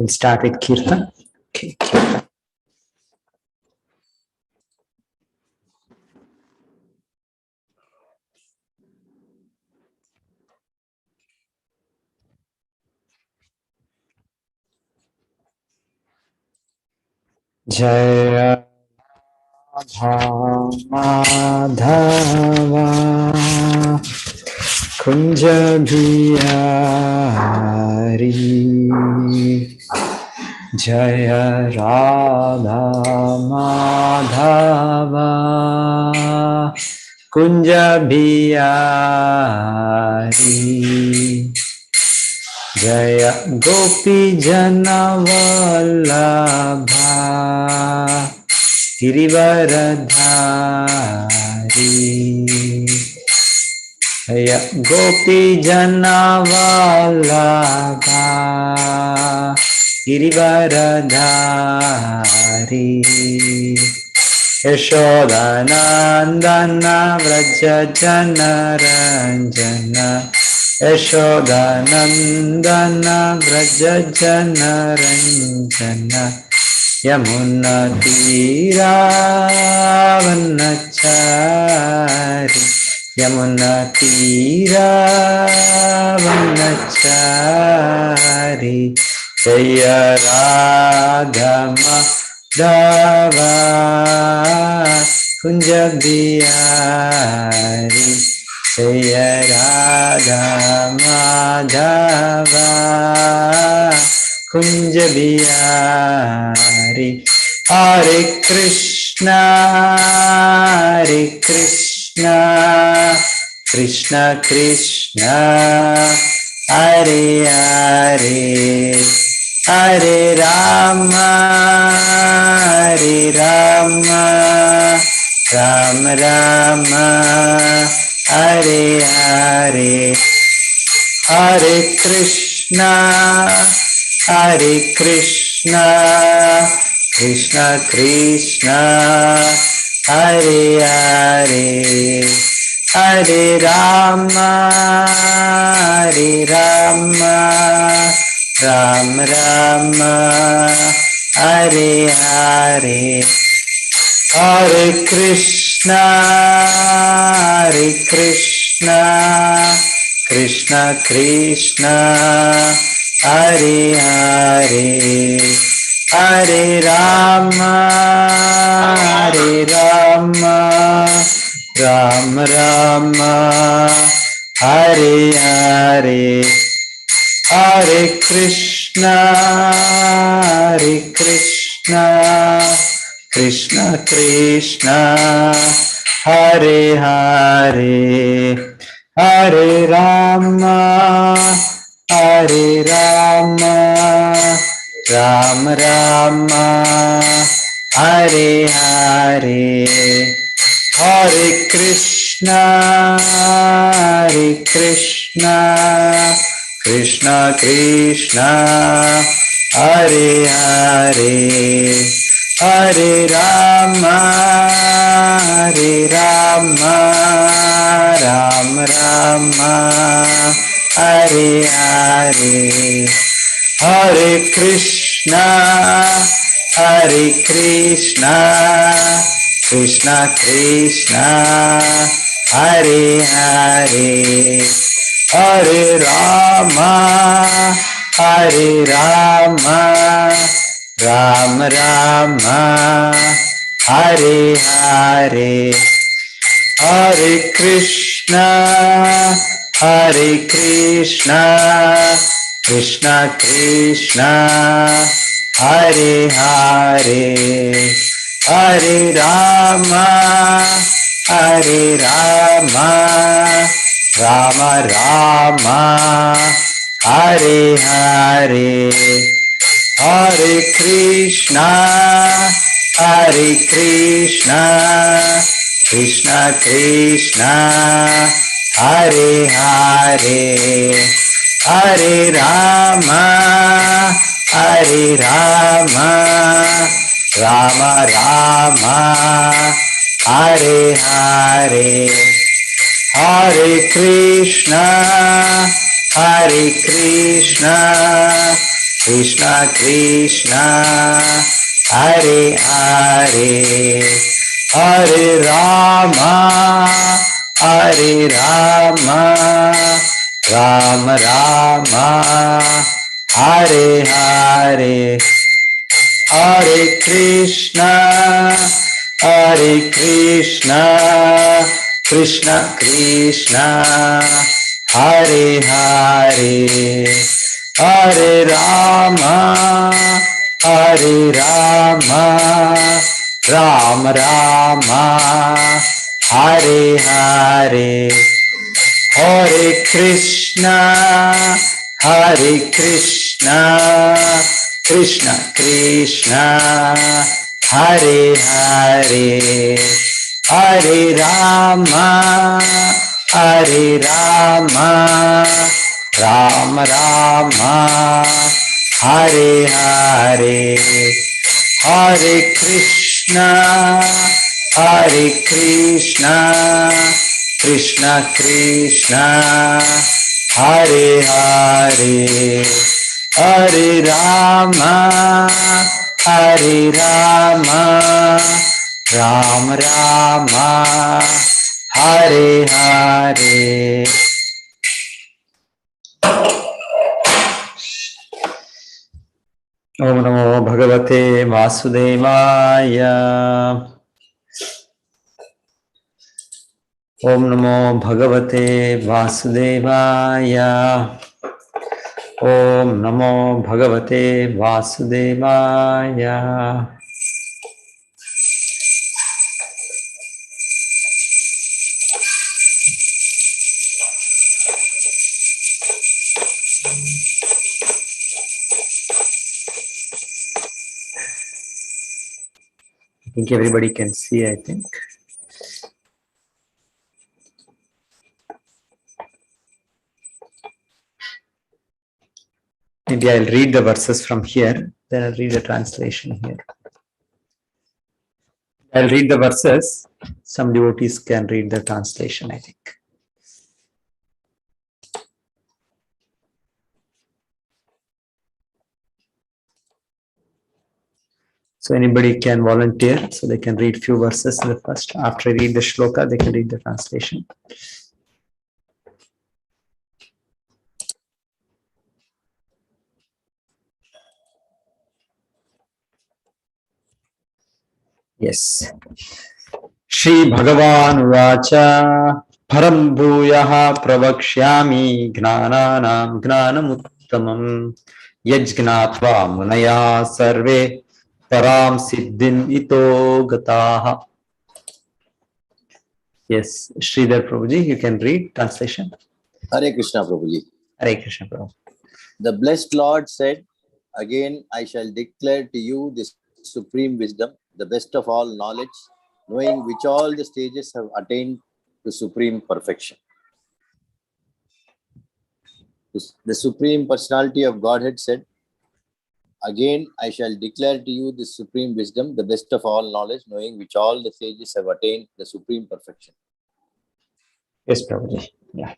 We'll start with Kirtan. Okay, Kirtan. Jaya Radha Madhava Kunja Bihari Jaya Radha Madhava Kunja Bihari Jaya Gopi Jana Vallabha Girivaradhari Jaya Gopi Jana Vallabha Girivaradhari Yashodanandana Vraja Jana Ranjana Yashodanandana Vraja Jana Ranjana Yamuna Tiravanachari Yamuna Tiravanachari Jaya Radha Madhava Kunja Bihari Jaya Radha Madhava Kunja Bihari Hare Krishna Krishna Krishna Hare Hare Hare Rama Rama Rama Hare Hare Hare Krishna Krishna Krishna Hare Hare Hare Rama Rama Rama Hare Hare Hare Krishna Krishna Krishna Hare Hare Hare Rama Rama Rama Hare Hare Hare Krishna Krishna Krishna Hare Hare Hare Rama Rama Rama Hare Hare Hare Krishna Krishna Krishna Hare Hare Hare Rama Rama Rama Hare Hare Hare Krishna Krishna Krishna Hare Hare Hare Rama Rama Rama Hare Hare Hare Krishna Krishna Krishna Hare Hare Hare Rama Rama Rama Hare Hare Hare Krishna Krishna Krishna Hare Hare Hare Rama Rama Rama Hare Hare Hare Krishna Krishna Krishna Hare Hare Hare Rama Hare Rama Rama Rama Hare Hare Hare Krishna Krishna Krishna Hare Hare Hare Rama Rama Rama Hare Hare Hare Krishna Krishna Krishna Hare Hare Hare Rama Rama Rama Hare Hare Hare Krishna Krishna Krishna Hare Hare Hare Rama Rama Rama Hare Hare. Om Namo Bhagavate Vasudevaya. Om Namo Bhagavate Vasudevaya. Om Namo Bhagavate Vasudevaya. I think everybody can see, I think. Maybe I'll read the verses from here, then I'll read the translation here. I'll read the verses. Some devotees can read the translation, I think. So anybody can volunteer, so they can read few verses in the first. After I read the shloka, they can read the translation. Yes. Shri Bhagavan Vacha Param Bhuyaha Pravakshyami Gnananam Gnanamuttamam Yajgnatva Munaya Sarve Param Siddhin Ito Gataha. Yes, Sridhar Prabhuji, you can read translation. Hare Krishna Prabhuji. Hare Krishna Prabhu. The blessed Lord said, "Again I shall declare to you this supreme wisdom, the best of all knowledge, knowing which all the stages have attained to supreme perfection." The Supreme Personality of Godhead said, "Again I shall declare to you this supreme wisdom, the best of all knowledge, knowing which all the sages have attained the supreme perfection." Yes, Prabhuji. Yeah.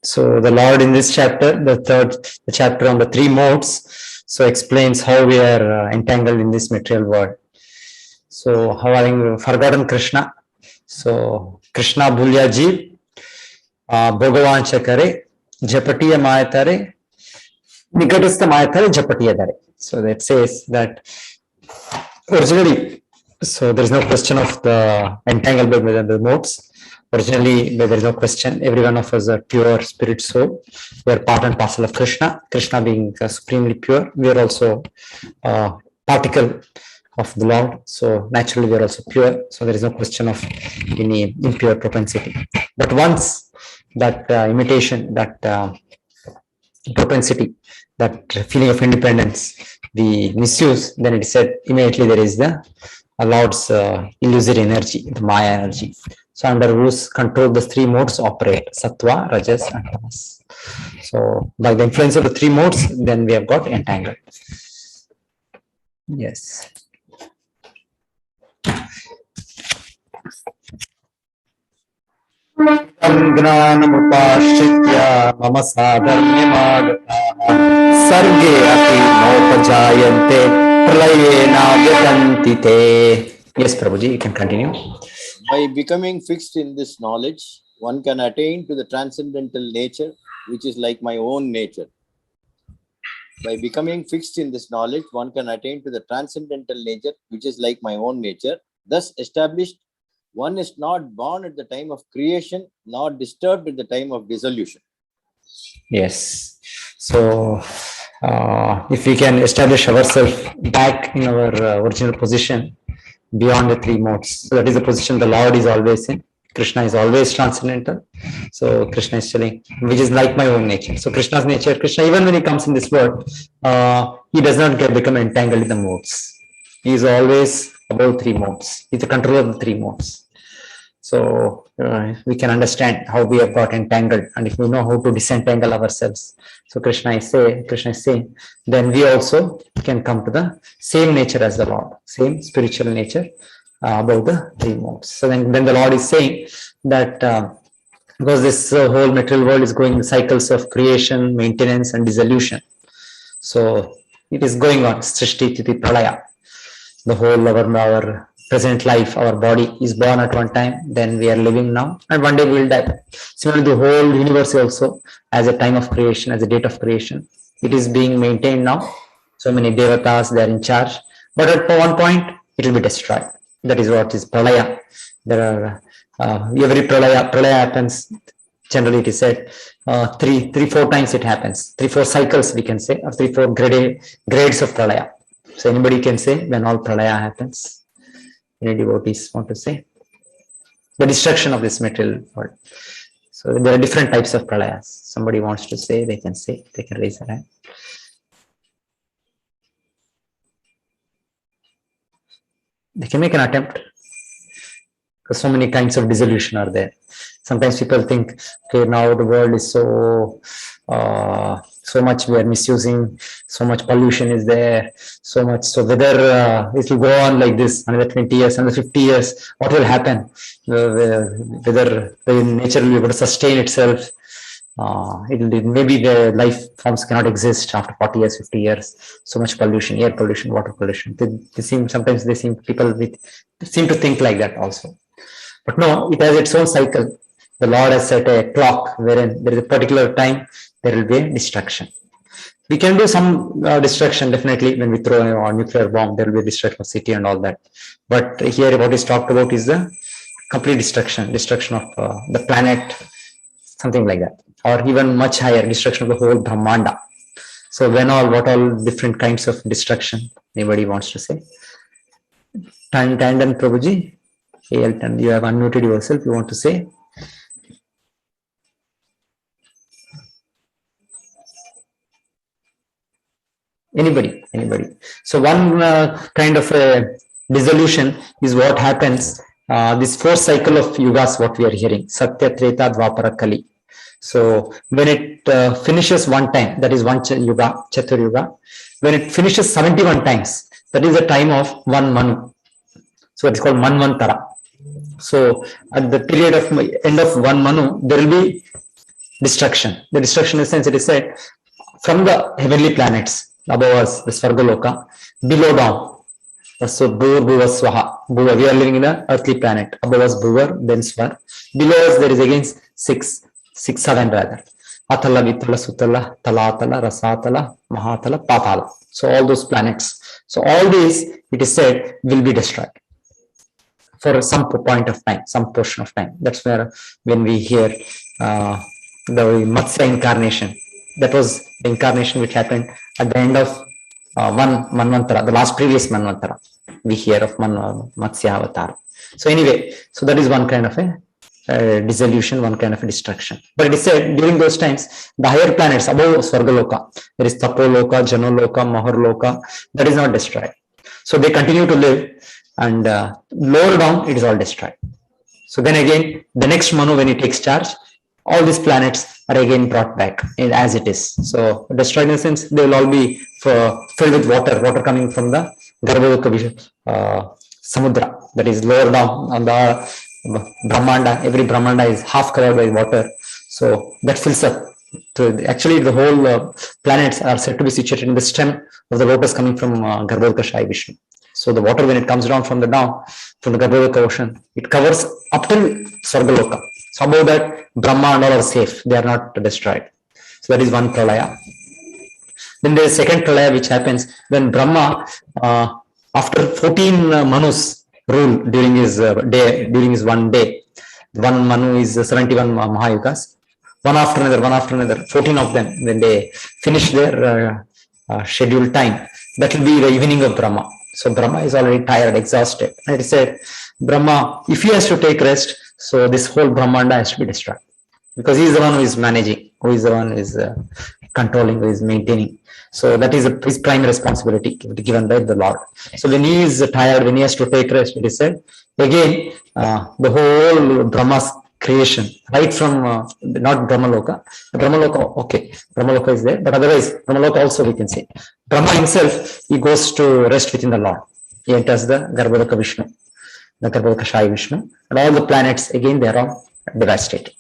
So the Lord in this chapter, the chapter on the three modes, so explains how we are entangled in this material world. So having forgotten Krishna, so Krishna bhulya jeev, bhagavancha kare, japatiya mayatare, nikatastha mayatare, japatiya dare. So that says that originally, so there is no question of the entanglement within the modes. Originally, there is no question. Every one of us are pure spirit soul. We are part and parcel of Krishna. Krishna being supremely pure, we are also particle of the Lord. So naturally, we are also pure. So there is no question of any impure propensity. But once that imitation, that propensity, that feeling of independence, we misuse, then it is said immediately there is the Lord's illusory energy, the Maya energy. So under whose control the three modes operate, Sattva, Rajas, and Tamas. So by the influence of the three modes, then we have got entangled. Yes. ज्ञानमुपाश्रित्य मम साधर्म्यमागताः सर्गे अपि नोपजायन्ते प्रलयेन व्यतन्ति ते. Yes, Prabhuji, you can continue. By becoming fixed in this knowledge, one can attain to the transcendental nature, which is like my own nature. By becoming fixed in this knowledge, one can attain to the transcendental nature, which is like my own nature. Thus established, one is not born at the time of creation, nor disturbed at the time of dissolution. Yes. So, if we can establish ourselves back in our original position beyond the three modes, so that is the position the Lord is always in. Krishna is always transcendental. So Krishna is telling, which is like my own nature. So Krishna's nature, Krishna, even when he comes in this world, he does not become entangled in the modes. He is always above three modes. He's the controller of the three modes. So we can understand how we have got entangled, and if we know how to disentangle ourselves. So Krishna is saying, then we also can come to the same nature as the Lord, same spiritual nature above the three modes. So then the Lord is saying that because this whole material world is going in cycles of creation, maintenance, and dissolution. So it is going on, Srishti, Titi, Pralaya. The whole our present life, our body is born at one time, then we are living now, and one day we will die. Similarly, the whole universe also, as a time of creation, as a date of creation, it is being maintained now. So many devatas, they are in charge, but at one point it will be destroyed. That is what is pralaya. There are every pralaya happens. Generally, it is said 3-4 times it happens. 3-4 cycles we can say, or 3-4 grades of pralaya. So anybody can say when all pralaya happens. Any devotees want to say? The destruction of this material world. So there are different types of pralayas. Somebody wants to say, they can raise their hand. They can make an attempt, because so many kinds of dissolution are there. Sometimes people think, okay, now the world is so much we are misusing, so much pollution is there, so much. So whether it will go on like this another 20 years, another 50 years, what will happen? Whether the nature will be able to sustain itself. Maybe the life forms cannot exist after 40 years, 50 years. So much pollution, air pollution, water pollution. People seem to think like that also. But no, it has its own cycle. The Lord has set a clock wherein there is a particular time there will be a destruction. We can do some destruction, definitely. When we throw a nuclear bomb, there will be a destruction of city and all that. But here what is talked about is the complete destruction of the planet, something like that. Or even much higher, destruction of the whole Brahmanda. So what all different kinds of destruction? Anybody wants to say? Tandon Prabhuji, you have unmuted yourself. You want to say? Anybody? So one kind of a dissolution is what happens. This fourth cycle of yugas, what we are hearing, Satya, Treta, Dwapara, Kali. So when it finishes one time, that is one yuga, Chatur Yuga. When it finishes 71 times, that is the time of one Manu. So it's called Manvantara. So at the period of end of one Manu, there will be destruction. The destruction, in the sense, it is said from the heavenly planets above us, the Svargaloka, below down. So Bhuva Swaha. Bhuva, we are living in an earthly planet. Above us Bhuvar, then Swar. Below us there is again 7 rather. Atala, Vitala, Sutala, Talatala, Rasatala, Mahatala, Patala. So all those planets. So all these, it is said, will be destroyed for some point of time, some portion of time. That's where when we hear the Matsya incarnation, that was the incarnation which happened at the end of one Manvantara, the last previous Manvantara. We hear of Matsya Avatar. So anyway, so that is one kind of a dissolution, one kind of a destruction. But it is said during those times, the higher planets above Svargaloka, there is Tapoloka, Janoloka, Maharloka, that is not destroyed. So they continue to live, and lower down, it is all destroyed. So then again, the next Manu, when he takes charge, all these planets are again brought back as it is. So destroyed in the sense, they will all be filled with water coming from the Samudra, that is lower down on the Brahmanda. Every Brahmanda is half covered by water. So that fills up. So actually, the whole planets are said to be situated in the stem of the lotus coming from Garbhodaka Shai Vishnu. So the water, when it comes down from the Garbhodaka ocean, it covers up till Svargaloka. So above that, Brahma and all are safe. They are not destroyed. So that is one pralaya. Then there is second pralaya which happens when Brahma, after 14 Manus rule during his during his one day. One Manu is 71 Mahayugas. One after another, 14 of them, when they finish their scheduled time, that will be the evening of Brahma. So Brahma is already tired, exhausted. And he said, Brahma, if he has to take rest, so this whole Brahmanda has to be destroyed. Because he is the one who is managing, who is the one who is controlling, who is maintaining. So that is his prime responsibility given by the Lord. So when he is tired, when he has to take rest, it is said, again, the whole Brahma's creation, right from not Brahmaloka, okay, Brahmaloka is there, but otherwise Brahmaloka also we can say. Brahma himself, he goes to rest within the Lord. He enters the Garbhodaka Vishnu, the Garbhodaka Shai Vishnu, and all the planets again they are all devastated.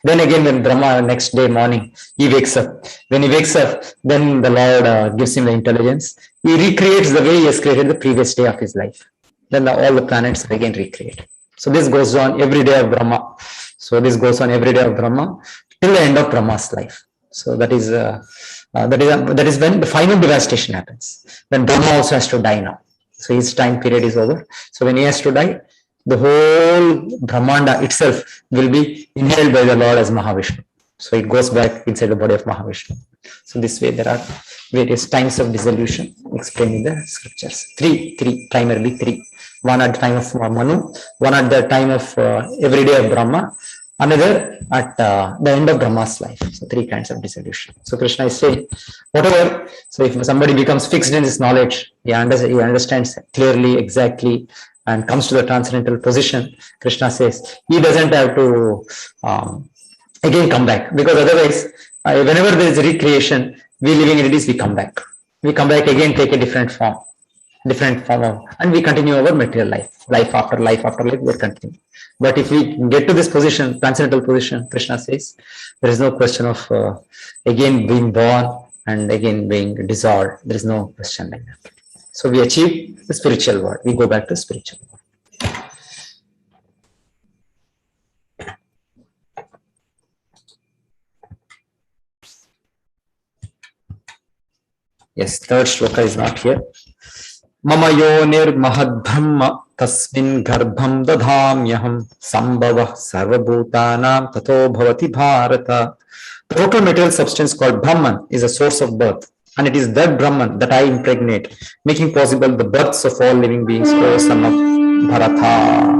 Then again, when Brahma next day morning he wakes up. When he wakes up, then the Lord gives him the intelligence. He recreates the way he has created the previous day of his life. Then all the planets are again recreated. So this goes on every day of Brahma. So this goes on every day of Brahma till the end of Brahma's life. So that is when the final devastation happens. When Brahma also has to die now. So his time period is over. So when he has to die, the whole Brahmanda itself will be inhaled by the Lord as Mahavishnu. So it goes back inside the body of Mahavishnu. So this way there are various times of dissolution explained in the scriptures. Primarily three. One at the time of Manu, one at the time of every day of Brahma, another at the end of Brahma's life. So three kinds of dissolution. So Krishna is saying, whatever, so if somebody becomes fixed in his knowledge, he understands clearly, exactly, and comes to the transcendental position, Krishna says, he doesn't have to again come back, because otherwise, whenever there is recreation, we living in it is we come back. We come back again, take a different form of, and we continue our material life after life, we're continuing. But if we get to this position, transcendental position, Krishna says, there is no question of again being born and again being dissolved. There is no question like that. So we achieve the spiritual world. We go back to spiritual world. Yes, third shloka is not here. Mama yonir mahad brahma tasmin garbham dadhamyaham sambhavah sarvabhutanam tato bhavati bharata. The total material substance called Brahman is a source of birth, and it is that Brahman that I impregnate, making possible the births of all living beings, O son of Bharata.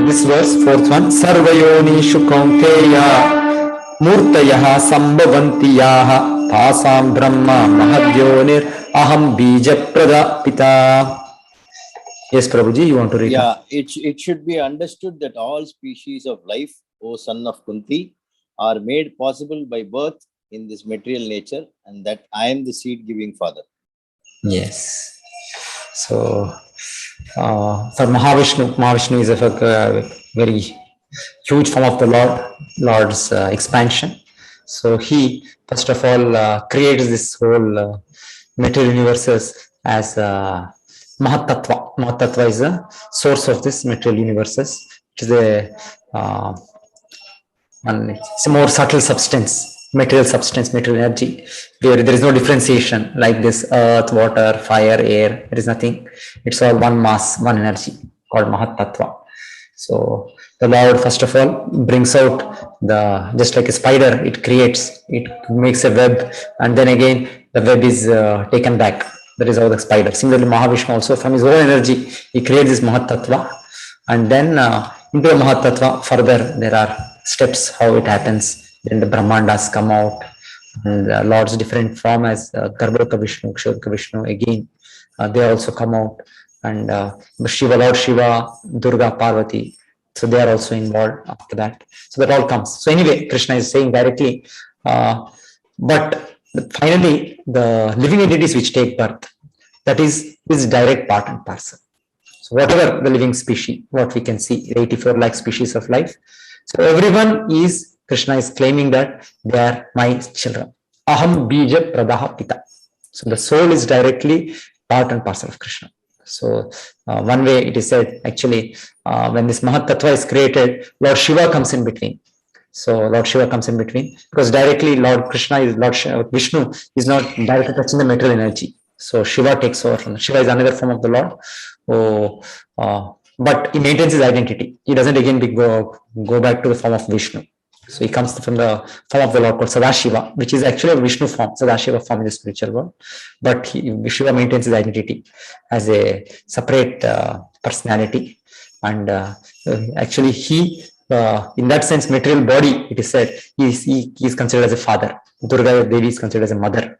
This verse, fourth one, Sarvayonishu Kaunteya Murtayaha Sambhavantiyaha Tasam Brahma Mahadyonir Aham Bija Pradapita. Yes, Prabhuji, you want to read? Yeah, it should be understood that all species of life, O son of Kunti, are made possible by birth in this material nature, and that I am the seed-giving father. Yes. So, for Mahavishnu is a very huge form of the Lord's expansion. So he, first of all, creates this whole material universes as Mahatattva. Mahatattva is the source of this material universes. It is it's a more subtle substance, material energy, where there is no differentiation like this earth, water, fire, air. There is nothing. It's all one mass, one energy called Mahatattva. So the Lord, first of all, brings out just like a spider, it makes a web, and then again the web is taken back. That is how the spider. Similarly, Mahavishnu also, from his own energy, he creates this Mahatattva, and then into the Mahatattva, further there are steps how it happens. Then the Brahmandas come out, and the Lord's different form as Garbhodaka Vishnu, Kshodaka Vishnu, again they also come out, and Lord Shiva, Durga, Parvati, so they are also involved after that. So that all comes. So anyway, Krishna is saying directly, but finally the living entities which take birth, that is his direct part and parcel. So whatever the living species, what we can see, 84 lakh species of life. So everyone is, Krishna is claiming that they are my children. Aham bija pradaha pita. So the soul is directly part and parcel of Krishna. So one way it is said, actually, when this Mahat Tattva is created, Lord Shiva comes in between. So Lord Shiva comes in between because directly Lord Krishna is Lord Vishnu is not directly touching the material energy. So Shiva takes over from Shiva is another form of the Lord. But he maintains his identity. He doesn't again go back to the form of Vishnu. So he comes from the form of the Lord called Sadashiva, which is actually a Vishnu form, Sadashiva form in the spiritual world. But Shiva maintains his identity as a separate personality. And actually he, in that sense, material body, it is said, he is considered as a father. Durga Devi is considered as a mother.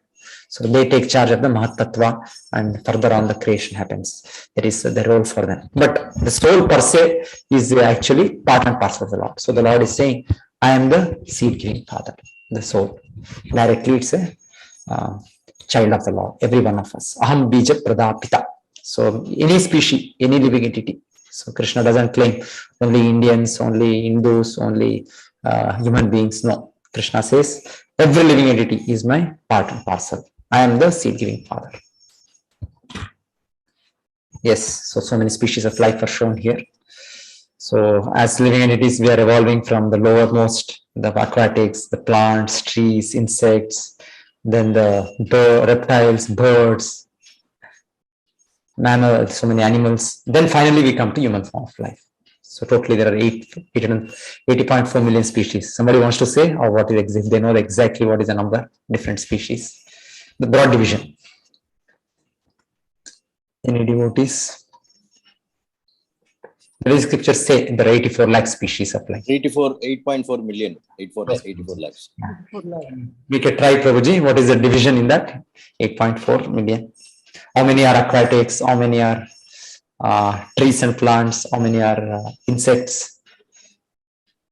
So they take charge of the Mahat Tattva, and further on the creation happens. That is the role for them. But the soul per se is actually part and parcel of the Lord. So the Lord is saying, I am the seed giving father, the soul. Directly it's a child of the Lord, every one of us. Aham bija pradapita. So any species, any living entity. So Krishna doesn't claim only Indians, only Hindus, only human beings. No, Krishna says every living entity is my part and parcel. I am the seed giving father. Yes, so many species of life are shown here. So as living entities, we are evolving from the lowermost, the aquatics, the plants, trees, insects, then the reptiles, birds, mammals, so many animals. Then finally we come to human form of life. So totally there are 80.4 million species. Somebody wants to say, or what is exactly, they know exactly what is the number, different species. The broad division. Any devotees? The scriptures say there are 84 lakh species of life. 8.4 million. 84 lakhs. We can try, Prabhuji. What is the division in that? 8.4 million. How many are aquatics? How many are trees and plants? How many are insects?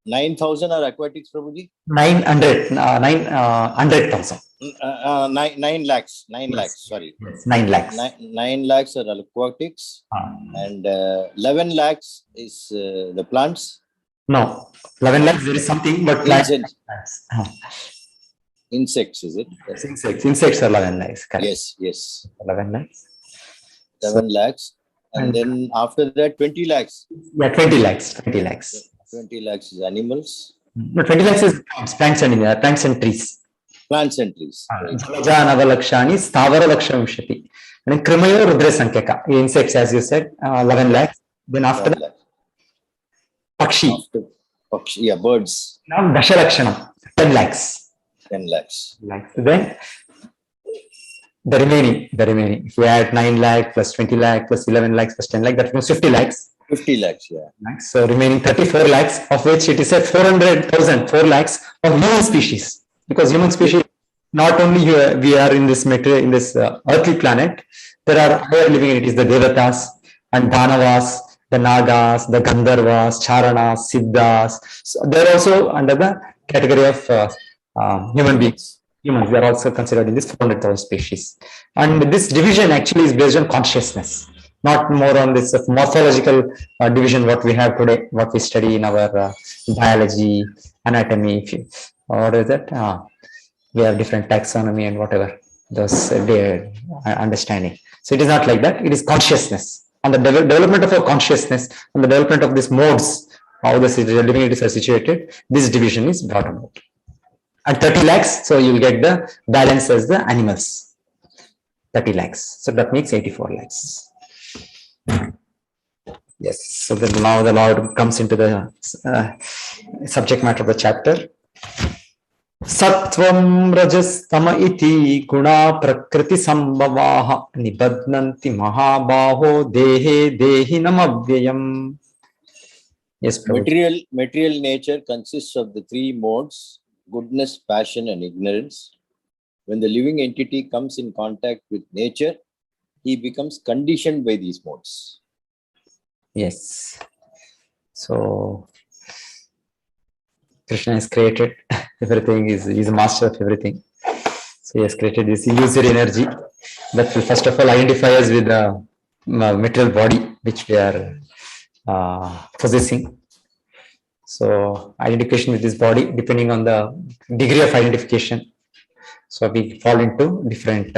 9,000 are aquatics, Prabhuji? 900,000. 9 lakhs. 9 Yes. lakhs, sorry. Yes, 9 lakhs. 9 lakhs are aquatics. And 11 lakhs is the plants. No, 11 lakhs, there is something, but plants. Insects, is it? Yes, insects are 11 lakhs. Correct. Yes. 11 lakhs. 7 lakhs. And then after that, 20 lakhs. Yeah, 20 lakhs. 20 lakhs. 20 lakhs is animals. No, 20 lakhs is plants and trees. Plants and trees. Janavalakshani, Stavara Lakshamshati. And then Krimayo Rudra Sankhaka. Insects, as you said, 11 lakhs. Then after that, Pakshi. Yeah, birds. Now Dashalakshanam, 10 lakhs. 10 lakhs. Then the remaining, if you add 9 lakh plus 20 lakh plus 11 lakhs plus 10 lakh, that means 50 lakhs. 50 lakhs, yeah. So remaining 34 lakhs, of which it is said 400,000, 4 lakhs of human species. Because human species, not only here, we are in this material, in this earthly planet, there are higher living entities, the Devatas and Danavas, the Nagas, the Gandharvas, Charanas, Siddhas. So they're also under the category of human beings. Humans, they are also considered in this 400,000 species. And this division actually is based on consciousness, not more on this morphological division what we have today, what we study in our biology, anatomy, what is that? We have different taxonomy and whatever, those understanding. So it is not like that, it is consciousness. On the development of our consciousness, on the development of these modes, how the living entities are situated, this division is brought about. At 30 lakhs, so you will get the balance as the animals. 30 lakhs. So that makes 84 lakhs. Yes. So then now the Lord comes into the subject matter of the chapter. Sattvam rajastama iti guna prakriti sambhavaha nibadnanti mahabaho dehe dehinam avyayam. Yes, Prabhu. Material nature consists of the three modes: goodness, passion, and ignorance. When the living entity comes in contact with nature, he becomes conditioned by these modes. Yes. So Krishna has created everything, is a master of everything. So he has created this illusory energy that will first of all identify us with the material body which we are possessing. So identification with this body, depending on the degree of identification. So we fall into different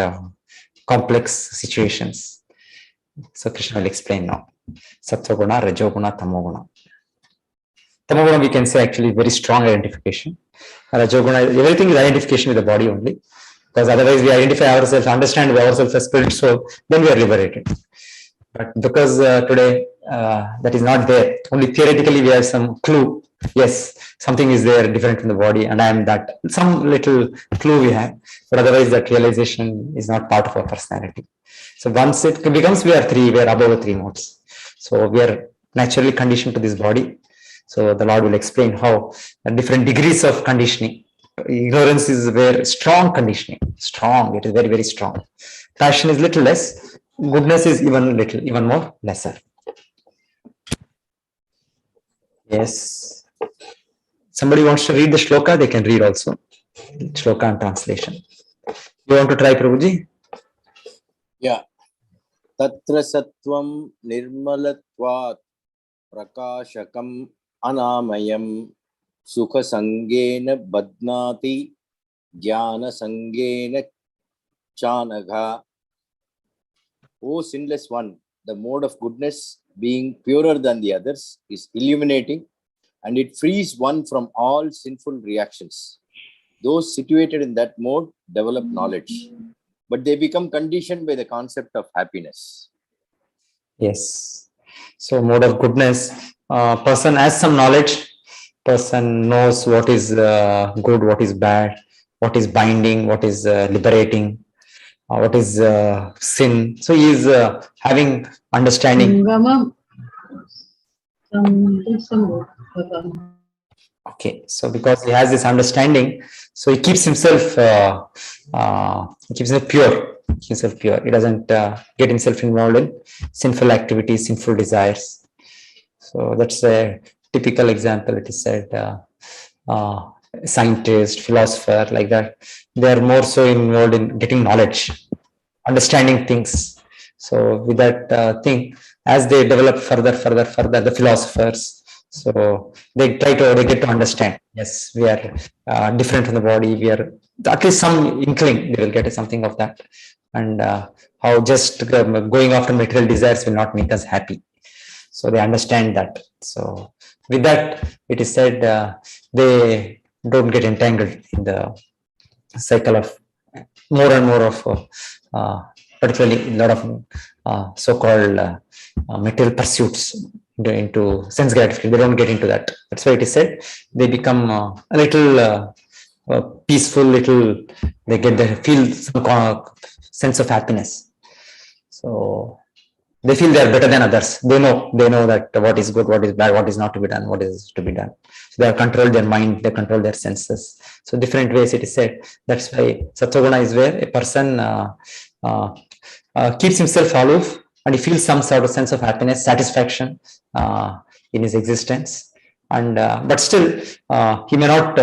complex situations. So Krishna will explain now. Sattva-guna, Rajoguna, Tamoguna. Tamoguna, we can say actually very strong identification. Rajoguna, everything is identification with the body only. Because otherwise we identify ourselves, understand ourselves as spirit soul, then we are liberated. But because today that is not there, only theoretically we have some clue. Yes, something is there different from the body, and I am that. Some little clue we have, but otherwise that realization is not part of our personality. So once it becomes, we are above the three modes. So we are naturally conditioned to this body. So the Lord will explain how different degrees of conditioning. Ignorance is very strong conditioning. Strong, it is very, very strong. Passion is little less. Goodness is even more lesser. Yes. Somebody wants to read the shloka, they can read also. Shloka and translation. You want to try, Prabhuji? Yeah. Tatra sattvam nirmalatvat prakashakam anamayam sukha sangena badnati jnana sangena chanagha. O sinless one, the mode of goodness, being purer than the others, is illuminating, and it frees one from all sinful reactions. Those situated in that mode develop knowledge, but they become conditioned by the concept of happiness. Yes. So mode of goodness, person has some knowledge, person knows what is good, what is bad, what is binding, what is liberating, what is sin. So he is having understanding. Okay, so because he has this understanding, so he keeps himself pure. He doesn't get himself involved in sinful activities, sinful desires. So that's a typical example. It is said, scientist, philosopher, like that. They are more so involved in getting knowledge, understanding things. So with that thing, as they develop further, the philosophers, so they get to understand. Yes, we are different from the body. We are at least some inkling. They will get something of that, and how just going after material desires will not make us happy. So they understand that. So with that, it is said they don't get entangled in the cycle of more and more of particularly a lot of so-called material pursuits into sense gratification. They don't get into that. That's why it is said they become a little peaceful, they get the feel some sense of happiness. So they feel they are better than others. They know that what is good, what is bad, what is not to be done, what is to be done. So they have controlled their mind, they control their senses. So different ways it is said. That's why Sattva-guna is where a person keeps himself aloof and he feels some sort of sense of happiness, satisfaction in his existence. And but still, he may not.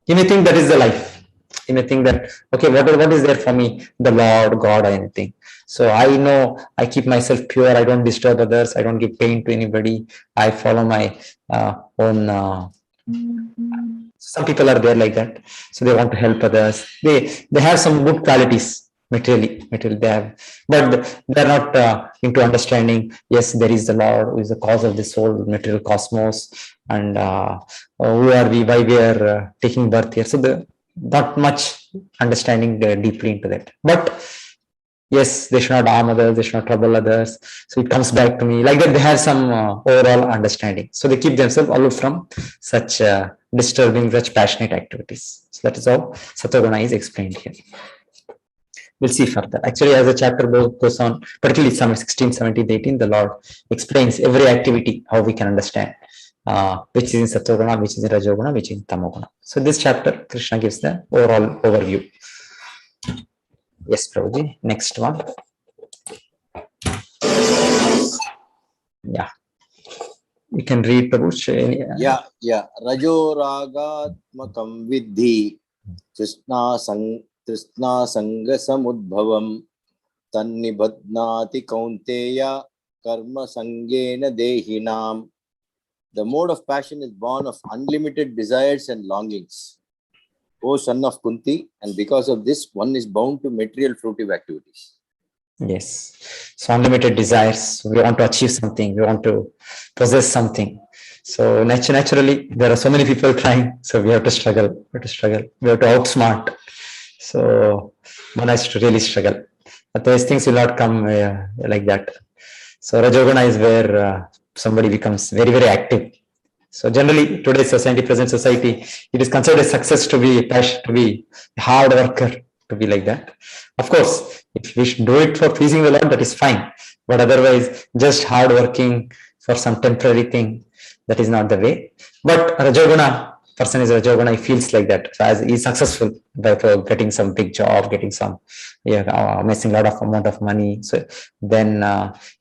He may think that is the life. He may think that okay, what is there for me, the Lord, God, or anything. So I know I keep myself pure. I don't disturb others. I don't give pain to anybody. I follow my own. Some people are there like that. So they want to help others. They have some good qualities materially they have, but they're not into understanding. Yes, there is the Lord who is the cause of this whole material cosmos, and who are we? Why we are taking birth here? So the not much understanding deeply into that, but yes, they should not harm others, they should not trouble others. So it comes back to me like that. They have some overall understanding. So they keep themselves aloof from such disturbing, such passionate activities. So that is how Sattva-guna is explained here. We'll see further. Actually, as the chapter goes on, particularly some 16, 17, 18, the Lord explains every activity, how we can understand. Which is in Sattva-guna, which is in Rajoguna, which is in Tamoguna. So this chapter, Krishna gives the overall overview. Yes, Prabhuji. Next one. Yeah. You can read, Prabhuji. Yeah. Rajo ragatmakam vidhi Krishna तृष्णा संगसमुद्भवम् तन्निबध्नाति कौन्तेय कर्म संगेन देहिनाम. The mode of passion is born of unlimited desires and longings, O son of Kunti, and because of this, one is bound to material fruitive activities. Yes. So unlimited desires. We want to achieve something. We want to possess something. So naturally, there are so many people trying. So we have to struggle. We have to struggle. We have to outsmart. So one has to really struggle. Otherwise, things will not come like that. So Rajoguna is where somebody becomes very, very active. So generally, today's society, present society, it is considered a success to be a hard worker, to be like that. Of course, if we should do it for pleasing the Lord, that is fine. But otherwise, just hard working for some temporary thing, that is not the way. But Rajoguna, person is Rajoguna, he feels like that. So as he's successful by getting some big job, getting some amassing a lot of amount of money. So then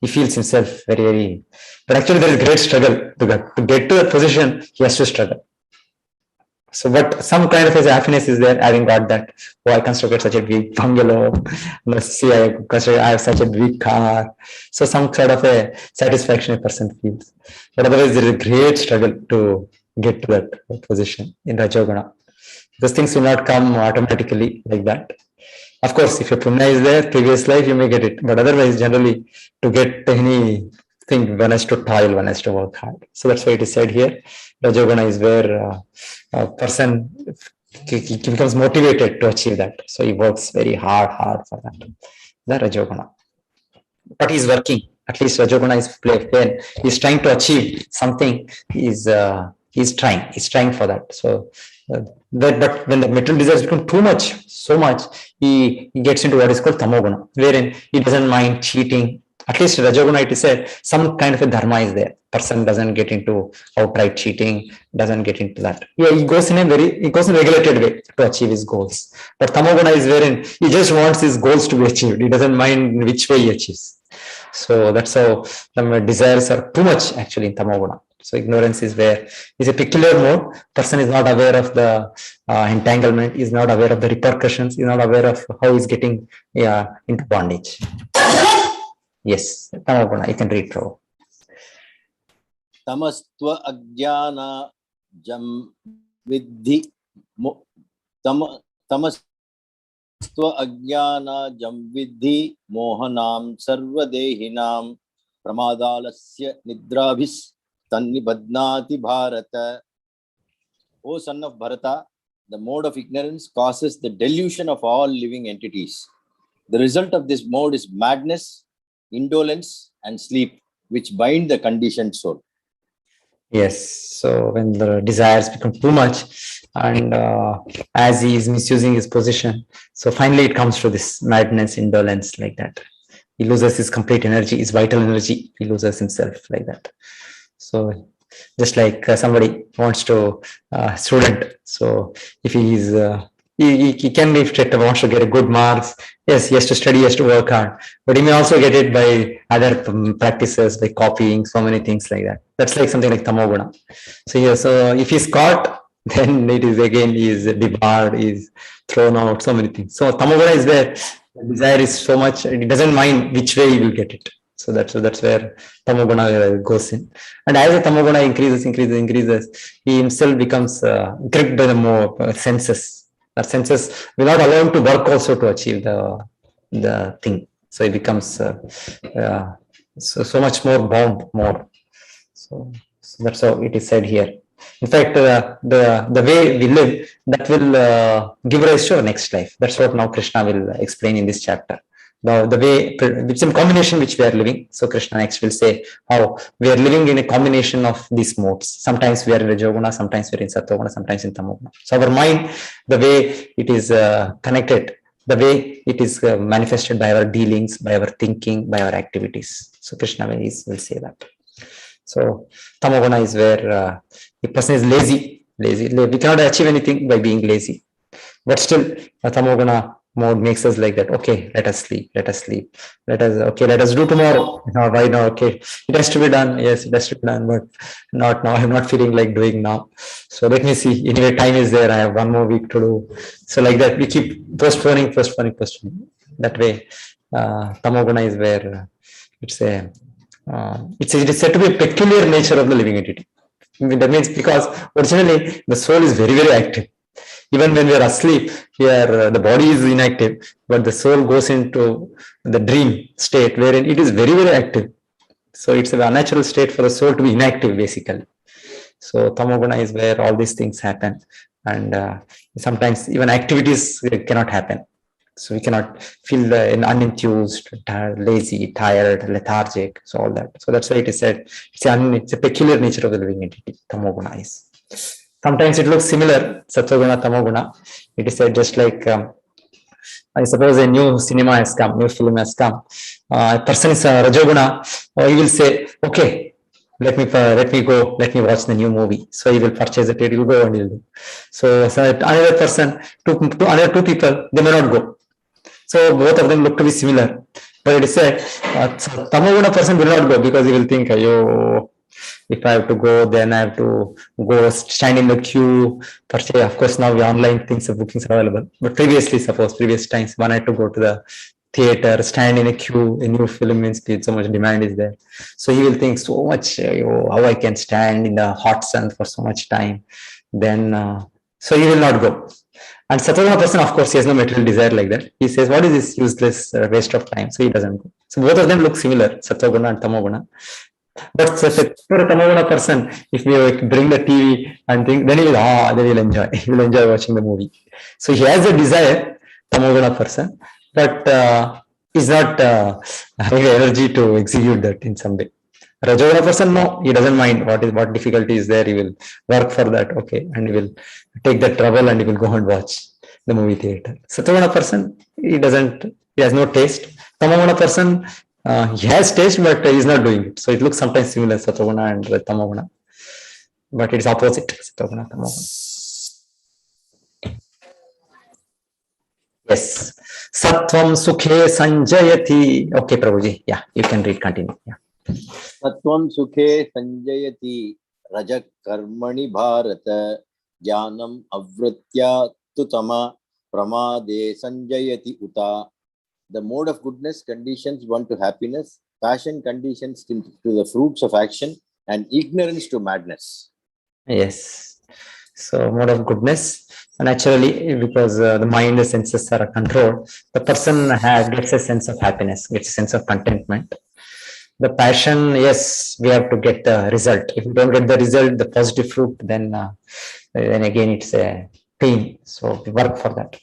he feels himself very, very. But actually, there is great struggle to get to that position. He has to struggle. So, but some kind of his happiness is there, having got that. Oh, I constructed such a big bungalow. Let's see, I have such a big car. So, some sort of a satisfaction a person feels. But otherwise, there is a great struggle to get to that position in Rajoguna. Those things will not come automatically like that. Of course, if your punya is there, previous life, you may get it. But otherwise, generally, to get anything, one has to toil, one has to work hard. So that's why it is said here. Rajoguna is where a person he becomes motivated to achieve that. So he works very hard for that. The Rajoguna. But he's working. At least Rajoguna is playing. He's trying to achieve something. He's trying for that. So but when the material desires become too much, so much, he gets into what is called tamoguna, wherein he doesn't mind cheating. At least Rajoguna, it is said, some kind of a dharma is there. Person doesn't get into outright cheating, doesn't get into that. Yeah, he goes in a regulated way to achieve his goals. But tamoguna is wherein he just wants his goals to be achieved. He doesn't mind which way he achieves. So that's how the desires are too much actually in tamoguna. So ignorance is where is a peculiar mode. Person is not aware of the entanglement, is not aware of the repercussions, is not aware of how he's getting into bondage. Yes, tamoguna, you can read through. Tamastva ajnana jam vidhi tamas Ajnana jam vidhi mohanam sarvadehinam pramadalasya nidrabhis tannibadnati bharata. O son of Bharata, the mode of ignorance causes the delusion of all living entities. The result of this mode is madness, indolence, and sleep, which bind the conditioned soul. Yes, so when the desires become too much and as he is misusing his position, so finally it comes to this madness, indolence like that. He loses his complete energy, his vital energy, he loses himself like that. So just like somebody wants to, student, so if he is, he can be fit, wants to get a good marks, yes, he has to study, he has to work hard, but he may also get it by other practices, by copying, so many things like that. That's like something like tamoguna. So yeah, so if he's caught, then it is again, he is debarred, he is thrown out, so many things. So tamoguna is where the desire is so much, he doesn't mind which way he will get it. So that's where tamoguna goes in. And as the tamoguna increases, he himself becomes gripped by the more senses. Our senses will not allow him to work also to achieve the thing. So he becomes so much more bound, more. So that's how it is said here. In fact, the way we live, that will give rise to our next life. That's what now Krishna will explain in this chapter. The way, it's a combination which we are living. So Krishna next will say how we are living in a combination of these modes. Sometimes we are in Rajoguna, sometimes we are in Sattoguna, sometimes in Tamoguna. So our mind, the way it is connected, the way it is manifested by our dealings, by our thinking, by our activities. So Krishna will say that. So Tamoguna is where the person is lazy. We cannot achieve anything by being lazy. But still, Tamoguna mode makes us like that. Okay, let us sleep. Let us sleep. Let us do tomorrow. No, why now? Okay, it has to be done. Yes, it has to be done, but not now. I'm not feeling like doing now. So let me see. Anyway, time is there. I have one more week to do. So like that, we keep postponing. That way, tamoguna is where it is said to be a peculiar nature of the living entity. That means because originally the soul is very, very active. Even when we are asleep, here the body is inactive, but the soul goes into the dream state wherein it is very, very active. So it's a unnatural state for the soul to be inactive, basically. So tamoguna is where all these things happen, and sometimes even activities cannot happen. So we cannot feel unenthused, lazy, tired, lethargic, so all that. So that's why it is said it's a peculiar nature of the living entity. Tamoguna is. Sometimes it looks similar, Sattva-guna, Tamo-guna. It is said just like, I suppose a new cinema has come, new film has come. A person is Rajoguna, he will say, okay, let me go, let me watch the new movie. So he will purchase it, he will go and he will do. So another person, another two people, they may not go. So both of them look to be similar. But it is said, Tamo-guna person will not go because he will think, if I have to go, then I have to go stand in the queue. Of course, now the online things of bookings are available. But previous times, one had to go to the theater, stand in a queue, a new film means so much demand is there. So he will think so much, how I can stand in the hot sun for so much time. Then, so he will not go. And Sattva person, of course, he has no material desire like that. He says, what is this useless waste of time? So he doesn't go. So both of them look similar, Sattva-guna and Tamo-guna. But for a Tamoguna person, if we bring the TV and think, then he will enjoy. He will enjoy watching the movie. So he has a desire, Tamoguna person, but is not having energy to execute that in some way. Rajoguna person, no, he doesn't mind what difficulty is there. He will work for that, okay, and he will take the trouble and he will go and watch the movie theater. Sattva-guna person, he has no taste. Tamoguna person, he has taste, but he is not doing it. So it looks sometimes similar, Sattva-guna and Tamo-guna, but it's opposite, Sattva-guna, Tamo-guna. Yes. Sattvam sukhe sanjayati. Okay, Prabhuji. Yeah, you can read, continue. Yeah. Sattvam sukhe sanjayati rajak karmani bharata jnanam avritya tutama pramade sanjayati uta. The mode of goodness conditions one to happiness, passion conditions to the fruits of action, and ignorance to madness. Yes. So mode of goodness, naturally, because the mind, the senses are controlled, the person gets a sense of happiness, gets a sense of contentment. The passion, yes, we have to get the result. If we don't get the result, the positive fruit, then again it's a pain. So we work for that.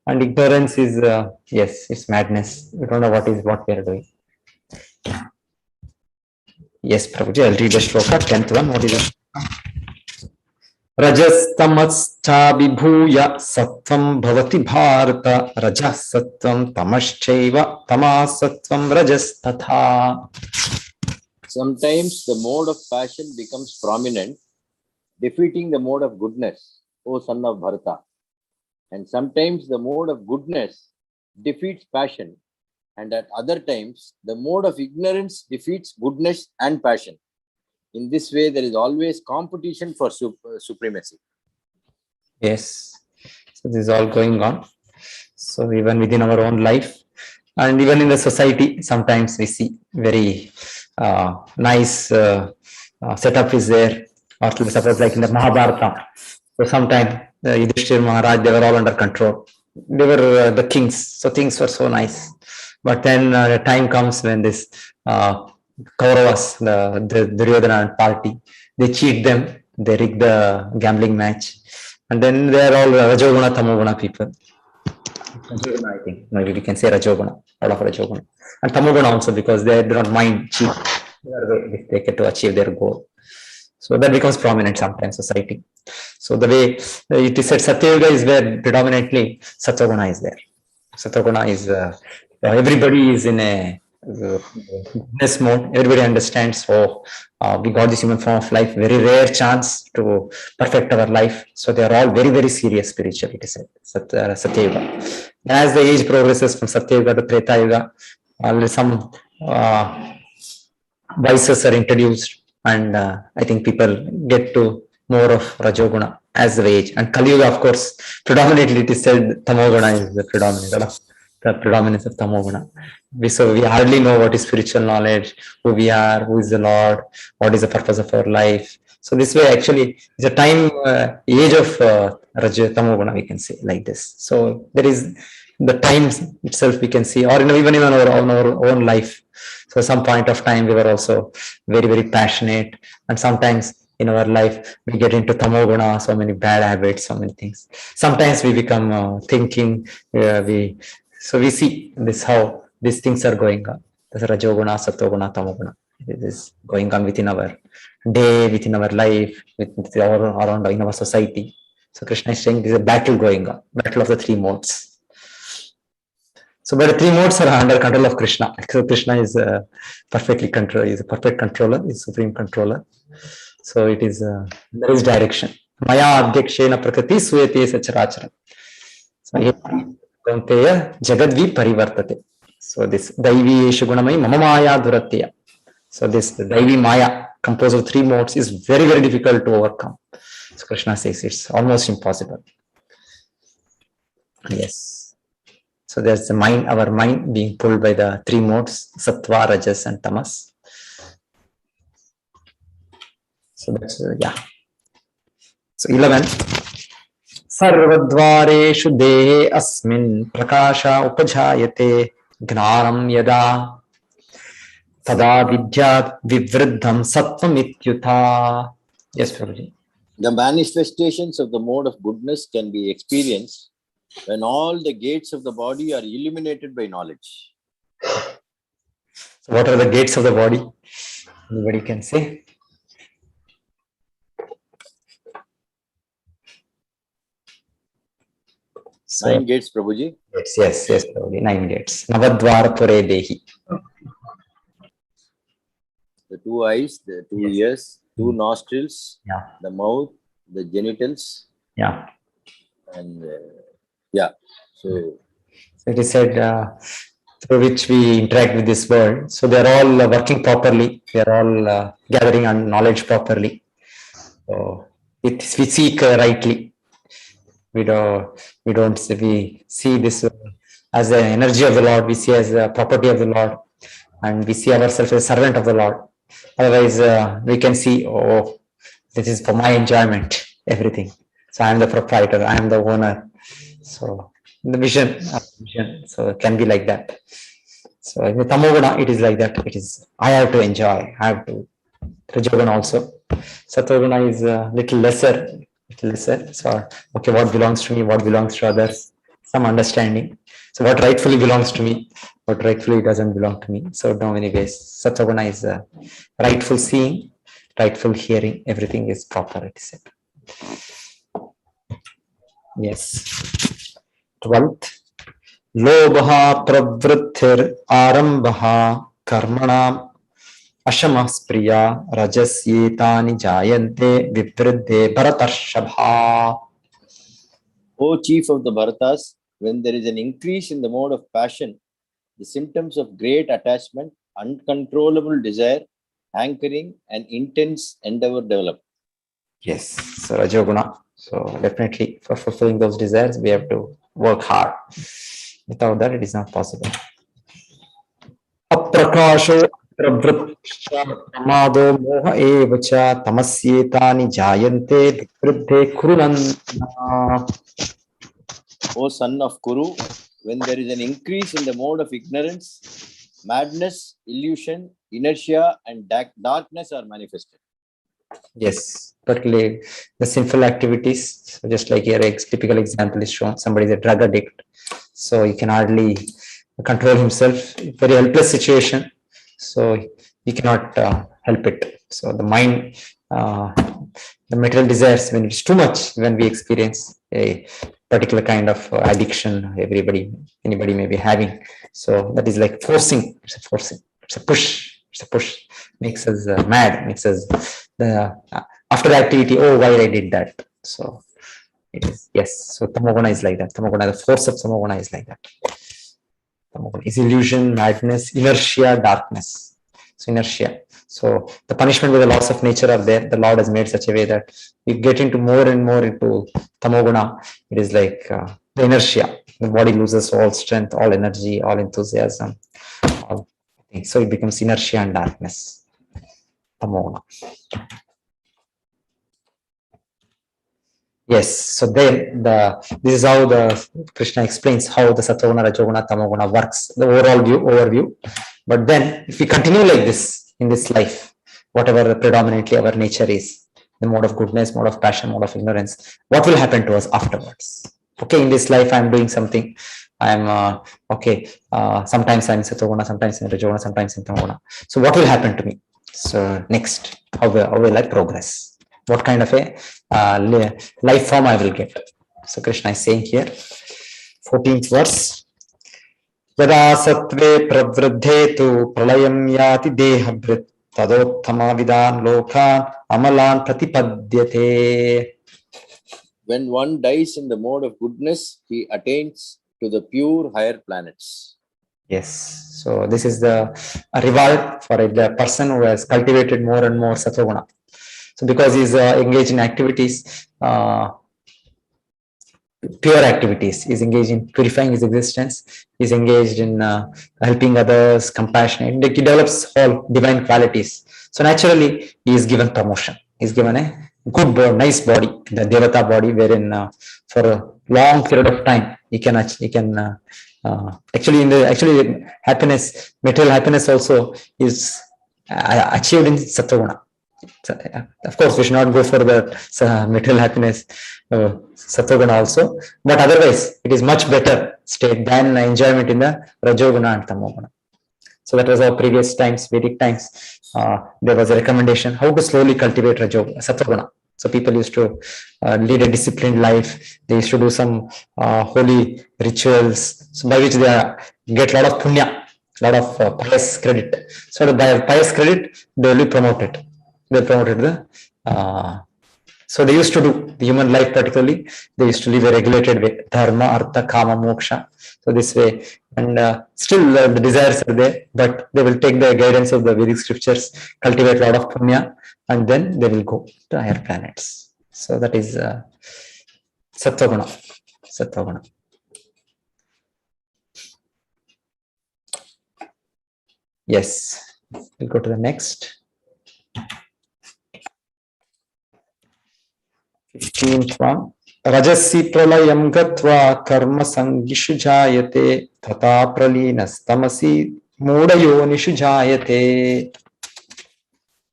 And ignorance is, yes, it's madness. We don't know what we are doing. Yes, Prabhuji, I'll read the shloka, 10th one. What is it? Rajastamascha vibhuya sattvam bhavati bharata rajas sattvam tamaschaiva tamas sattvam rajas tatha. Sometimes the mode of passion becomes prominent, defeating the mode of goodness, O son of Bharata. And sometimes the mode of goodness defeats passion, and at other times the mode of ignorance defeats goodness and passion. In this way, there is always competition for supremacy. Yes, so this is all going on. So even within our own life and even in the society, sometimes we see very nice setup is there, or suppose like in the Mahabharata. So sometimes the Yudhishthira Maharaj, they were all under control. They were the kings, so things were so nice. But then the time comes when this Kauravas, the Duryodhana party, they cheat them, they rig the gambling match, and then they are all Rajoguna, Tamoguna people. Rajoguna, I think, maybe we can say Rajoguna, out of Rajoguna. And Tamoguna also, because they do not mind cheat, they get to achieve their goal. So that becomes prominent sometimes in society. So the way it is said, Satyayuga is where predominantly Sattva-guna is there. Sattva-guna is, everybody is in a goodness mode. Everybody understands, we got this human form of life, very rare chance to perfect our life. So they are all very, very serious spiritually, it is said, Satyayuga. As the age progresses from Satya Yuga to Treta Yuga, some vices are introduced, and I think people get to more of Rajoguna as the age. And Kali Yuga, of course, predominantly it is said Tamoguna is the predominant, the predominance of Tamoguna. So we hardly know what is spiritual knowledge, who we are, who is the Lord, what is the purpose of our life. So this way, actually, is a time age of Tamoguna, we can say like this. So there is the times itself we can see, or even in our own life. So some point of time we were also very, very passionate, and sometimes in our life we get into Tamoguna, so many bad habits, so many things. Sometimes we become thinking, we see this how these things are going on. There's Rajoguna, Satoguna, Tamoguna. It is going on within our day, within our life, with around in our society. So Krishna is saying there's a battle going on, battle of the three modes. So, but the three modes are under control of Krishna. So Krishna is perfectly control. Is a perfect controller. Is supreme controller. So it is there is direction. Maya adhyakshena prakriti suyate sacharacharam. So Kaunteya jagadvi parivartate. So this daivi yeshu gunamai mama maya duratya. So this daivi maya composed of three modes is very, very difficult to overcome. So Krishna says it's almost impossible. Yes. So there's the mind, our mind being pulled by the three modes, sattva, rajas, and tamas. So that's, yeah. So 11. Sarvadvareshu dehe asmin prakasha upajayate gnanam yada tada vidyat vivriddham sattvam ityutha. Yes, Prabhuji. The manifestations of the mode of goodness can be experienced when all the gates of the body are illuminated by knowledge. So what are the gates of the body? Anybody can say? So, 9 gates, Prabhuji. Yes, Prabhuji, 9 gates. Navadvara pure dehi. The 2 eyes, the 2 ears, 2 nostrils, Yeah. the mouth, the genitals. Yeah. And yeah, so it is said through which we interact with this world. So they are all working properly. They are all gathering on knowledge properly. So we seek rightly. We see this as the energy of the Lord. We see as the property of the Lord, and we see ourselves as a servant of the Lord. Otherwise, we can see, oh, this is for my enjoyment. Everything. So I am the proprietor. I am the owner. So the vision, so it can be like that. So in the Tamoguna, it is like that. It is, I have to enjoy. I have to. Rajoguna also. Satoguna is a little lesser. So, okay, what belongs to me, what belongs to others, some understanding. So what rightfully belongs to me, what rightfully doesn't belong to me. So no many ways. Satoguna is rightful seeing, rightful hearing. Everything is proper, it is said. Yes. 12th. Lobha pravritthir arambha karmanam ashamas priya rajasyetani jayante vivriddhe bharatarshabha. O chief of the Bharatas, when there is an increase in the mode of passion, the symptoms of great attachment, uncontrollable desire, hankering, and intense endeavor develop. Yes, so Rajoguna. So definitely for fulfilling those desires, we have to work hard. Without that, it is not possible. Aprakasho pramado moha evacha tamasyetani jayante vivriddhe kurunandana. O son of Kuru, when there is an increase in the mode of ignorance, madness, illusion, inertia, and darkness are manifested. Yes, particularly the sinful activities. So just like here, a typical example is shown. Somebody is a drug addict, so he can hardly control himself. Very helpless situation. So he cannot help it. So the mind, the material desires, when it's too much, when we experience a particular kind of addiction, anybody may be having. So that is like forcing. It's a forcing. It's a push. Makes us mad. Makes us after the activity. Oh, why I did that? So It is, yes. So tamoguna is like that. Tamoguna, the force of tamoguna is like that. Tamoguna is illusion, madness, inertia, darkness. So inertia. So the punishment with the laws of nature are there. The Lord has made such a way that we get into more and more into tamoguna. It is like the inertia. The body loses all strength, all energy, all enthusiasm. All, so it becomes inertia and darkness. Tamoguna. Yes, so then this is how the Krishna explains how the Sattva-guna, Rajoguna, Tamoguna works, the overall overview. But then if we continue like this in this life, whatever predominantly our nature is, the mode of goodness, mode of passion, mode of ignorance, what will happen to us afterwards? Okay, in this life I'm doing something. I'm sometimes I'm in Sattva-guna, sometimes in Rajoguna, sometimes in Tamoguna. So what will happen to me? So next, how will I progress? What kind of a life form I will get? So Krishna is saying here, 14th verse. Yada sattve pravriddhe tu pralayam yati dehabhrit tadottama vidan lokan amalan pratipadyate. When one dies in the mode of goodness, he attains to the pure higher planets. Yes. So this is the reward for the person who has cultivated more and more Sattva-guna. So because he's engaged in activities, pure activities, he's engaged in purifying his existence, he's engaged in helping others, compassionate, he develops all divine qualities. So naturally, he is given promotion. He's given a good, nice body, the Devata body, wherein for a long period of time, he can actually happiness, material happiness also is achieved in Sattva-guna. So, of course, we should not go for the material happiness, Sattva-guna also, but otherwise, it is much better state than enjoyment in the Rajoguna and Tamoguna. So that was our previous times, Vedic times. There was a recommendation how to slowly cultivate Sattva-guna. So people used to lead a disciplined life. They used to do some holy rituals, so by which they get a lot of punya, a lot of pious credit. So by pious credit, they will be promoted. They promoted so they used to do the human life, particularly they used to live a regulated way, dharma, artha, kama, moksha. So this way, and still the desires are there, but they will take the guidance of the Vedic scriptures, cultivate a lot of punya, and then they will go to higher planets. So that is Sattva-guna. Sattva-guna. Yes, we'll go to the next. 15th one. Rajasi pralayam gatva karma sangishu jayate tata pralinas-tamasi mudayonishu jayate.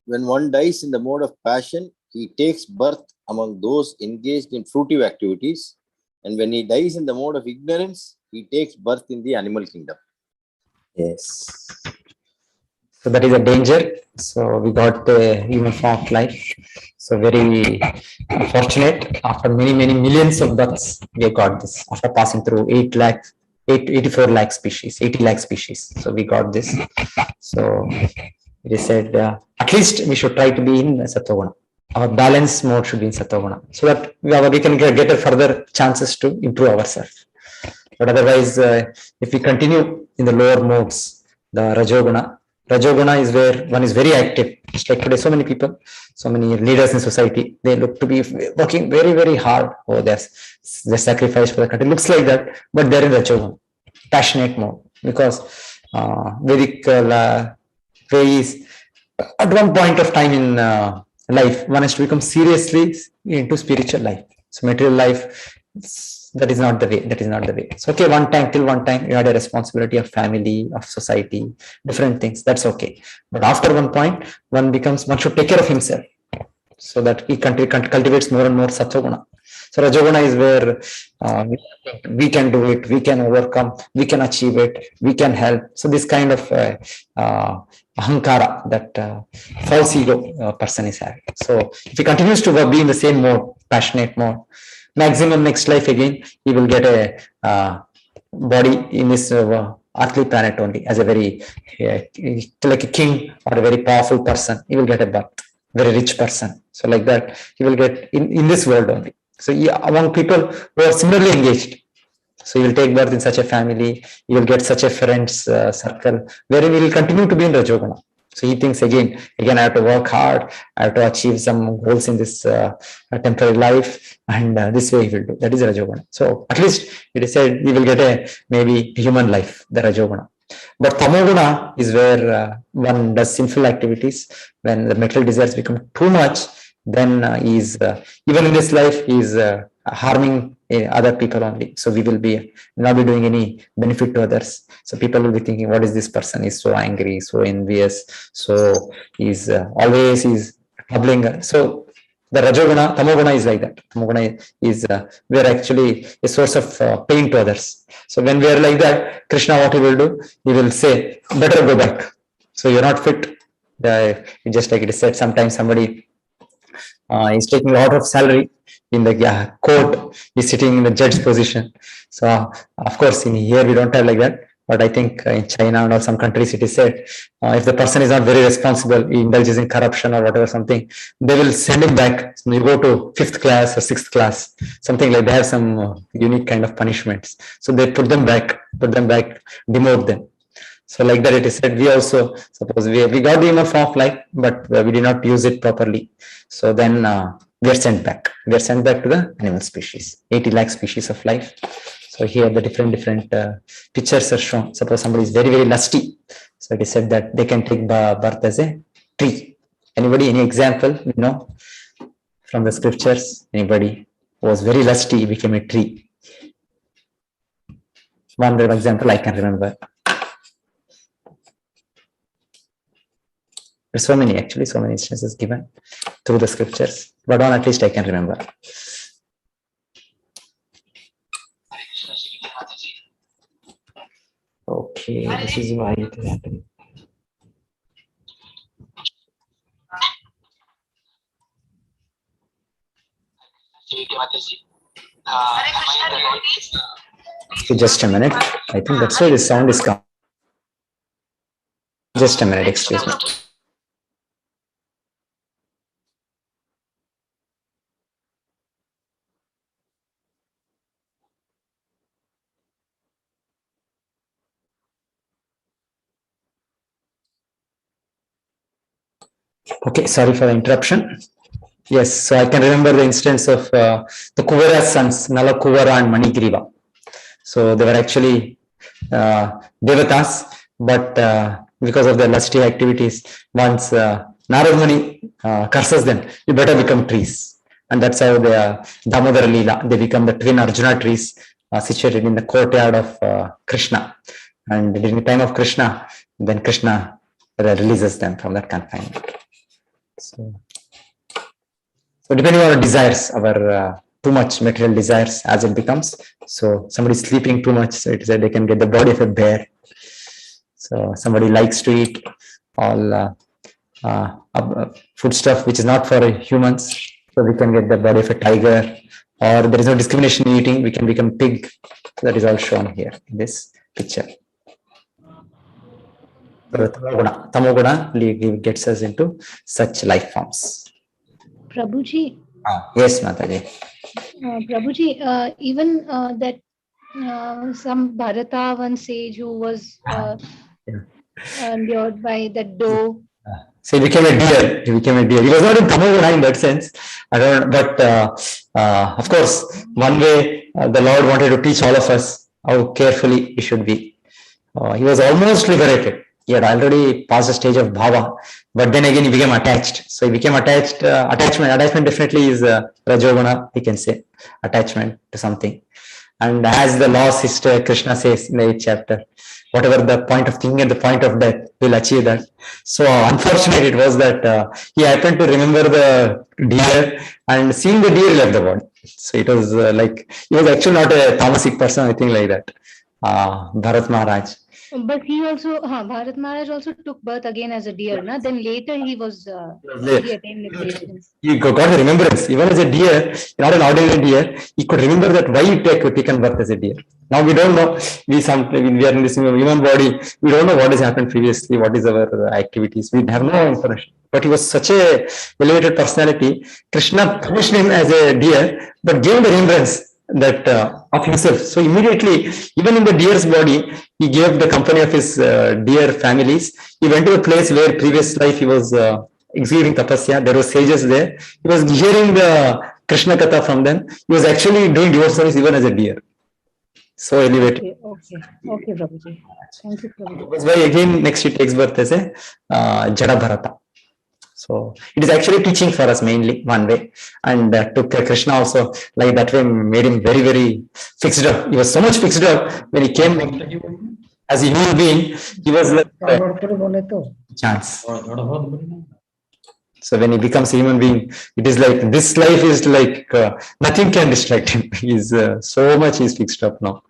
When one dies in the mode of passion, he takes birth among those engaged in fruitive activities. And when he dies in the mode of ignorance, he takes birth in the animal kingdom. Yes. So that is a danger. So we got the human form of life. So very fortunate. After many millions of births, we got this. After passing through 84 lakh species, 80 lakh species. So we got this. So it is said at least we should try to be in Sattva-guna. Our balance mode should be in Sattva-guna, so that we can get a further chances to improve ourselves. But otherwise, if we continue in the lower modes, the Rajoguna is where one is very active. Just like today, so many people, so many leaders in society, they look to be working very hard over their sacrifice for the country. It looks like that, but they're in Rajoguna, passionate mode, because Vedic way is at one point of time in life, one has to become seriously into spiritual life. So material life, that is not the way. That is not the way. So okay, till one time you had a responsibility of family, of society, different things. That's okay. But after one point, one should take care of himself, so that he cultivates more and more Sattva-guna. So Rajoguna is where we can do it, we can overcome, we can achieve it, we can help. So this kind of ahankara, that false ego person is having. So if he continues to be in the same mode, passionate mode, maximum next life again, he will get a body in this earthly planet only as a very like a king or a very powerful person. He will get a birth, very rich person. So like that, he will get in this world only. So among people who are similarly engaged. So you will take birth in such a family, you will get such a friends circle, wherein you will continue to be in Rajoguna. So he thinks again, I have to work hard, I have to achieve some goals in this temporary life, and this way he will do. That is Rajoguna. So at least it is said he will get a maybe human life, the Rajoguna. But Tamoguna is where one does sinful activities. When the material desires become too much, then even in this life he is harming other people only. So we will be not be doing any benefit to others. So people will be thinking, what is this person? Is so angry, so envious, so he's always is troubling us. So the Rajoguna, Tamoguna is like that. Tamoguna is we are actually a source of pain to others. So when we are like that, Krishna, what he will do? He will say, better go back. So you're not fit. Just like it is said, sometimes somebody is taking a lot of salary in the court, he's sitting in the judge position. So of course, in here we don't have like that. But I think in China and all some countries, it is said if the person is not very responsible, he indulges in corruption or whatever something, they will send him back. So you go to 5th class or 6th class, something like they have some unique kind of punishments. So they put them back, demote them. So like that it is said, we also suppose we got the human form of life, but we did not use it properly. So then we are sent back. We are sent back to the animal species, 80 lakh species of life. So here the different pictures are shown. Suppose somebody is very, very lusty. So it is said that they can take birth as a tree. Anybody, any example, from the scriptures? Anybody who was very lusty became a tree? One example I can remember. There's so many instances given through the scriptures, but one at least I can remember. Okay, this is why it is happening. So just a minute. I think that's why the sound is coming. Just a minute, excuse me. Okay, sorry for the interruption. Yes, so I can remember the instance of the Kuvara's sons, Nala Kuvara and Manigriva. So they were actually devatas, but because of their lusty activities, once Narad Muni curses them, you better become trees. And that's how they are Damodara Leela. They become the twin Arjuna trees situated in the courtyard of Krishna. And during the time of Krishna, then Krishna releases them from that confinement. So depending on our desires, our too much material desires as it becomes. So somebody is sleeping too much, so it is that they can get the body of a bear. So somebody likes to eat all food stuff which is not for humans, so we can get the body of a tiger. Or there is no discrimination in eating, we can become pig. That is all shown here in this picture. Tamoguna gets us into such life forms. Prabhuji. Yes, Mataji. Prabhuji, even that some Bharata, one sage who was lured by that doe. So he became a deer. He was not in Tamoguna in that sense. But of course, one way the Lord wanted to teach all of us how carefully we should be. He was almost liberated. He had already passed the stage of bhava, but then again he became attached. So he became attached. Attachment definitely is Rajoguna, we can say, attachment to something. And as the law sister Krishna says in the 8th chapter, whatever the point of thinking at the point of death will achieve that. So unfortunate it was that he happened to remember the deer, and seeing the deer left the body. So it was like, he was actually not a tamasic person, I think like that. Bharat Maharaj. But he also, Bharat Maharaj also took birth again as a deer. Na? Then later he was, he attained liberation. He got a remembrance. Even as a deer, not an ordinary deer, he could remember that why he taken birth as a deer. Now we don't know. We are in this human body. We don't know what has happened previously. What is our activities? We have no information. but he was such a elevated personality. Krishna punished him as a deer, but gave the remembrance that of himself. So immediately, even in the deer's body, he gave the company of his deer families. He went to a place where previous life he was executing tapasya. There were sages there. He was hearing the Krishna Katha from them. He was actually doing devotional service even as a deer. So elevated. Okay, Prabhuji. Thank you, Prabhuji. That's why again next he takes birth as a Jada Bharata. So it is actually teaching for us mainly one way, and took Krishna also like that way, made him very, very fixed up. He was so much fixed up when he came as a human being. He was like chance. So when he becomes a human being, it is like this life is like nothing can distract him. He's so much he's fixed up now.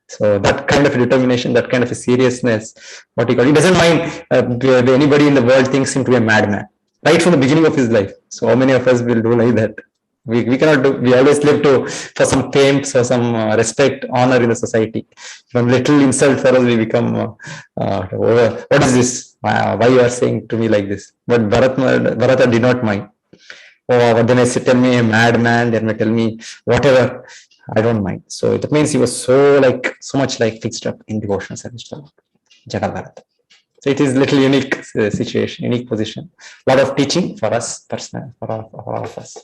So that kind of determination, that kind of a seriousness, what he doesn't mind anybody in the world thinks him to be a madman right from the beginning of his life. So how many of us will do like that? We cannot do. We always live to for some fame, for some respect, honor in the society. One little insult for us, we become what is this? Why you are saying to me like this? But Bharata did not mind. Oh, they may tell me a madman, they may tell me whatever. I don't mind. So that means he was so much like fixed up in devotional service to Jada Bharata. So it is little unique situation, unique position. A lot of teaching for us, personal, for all of us.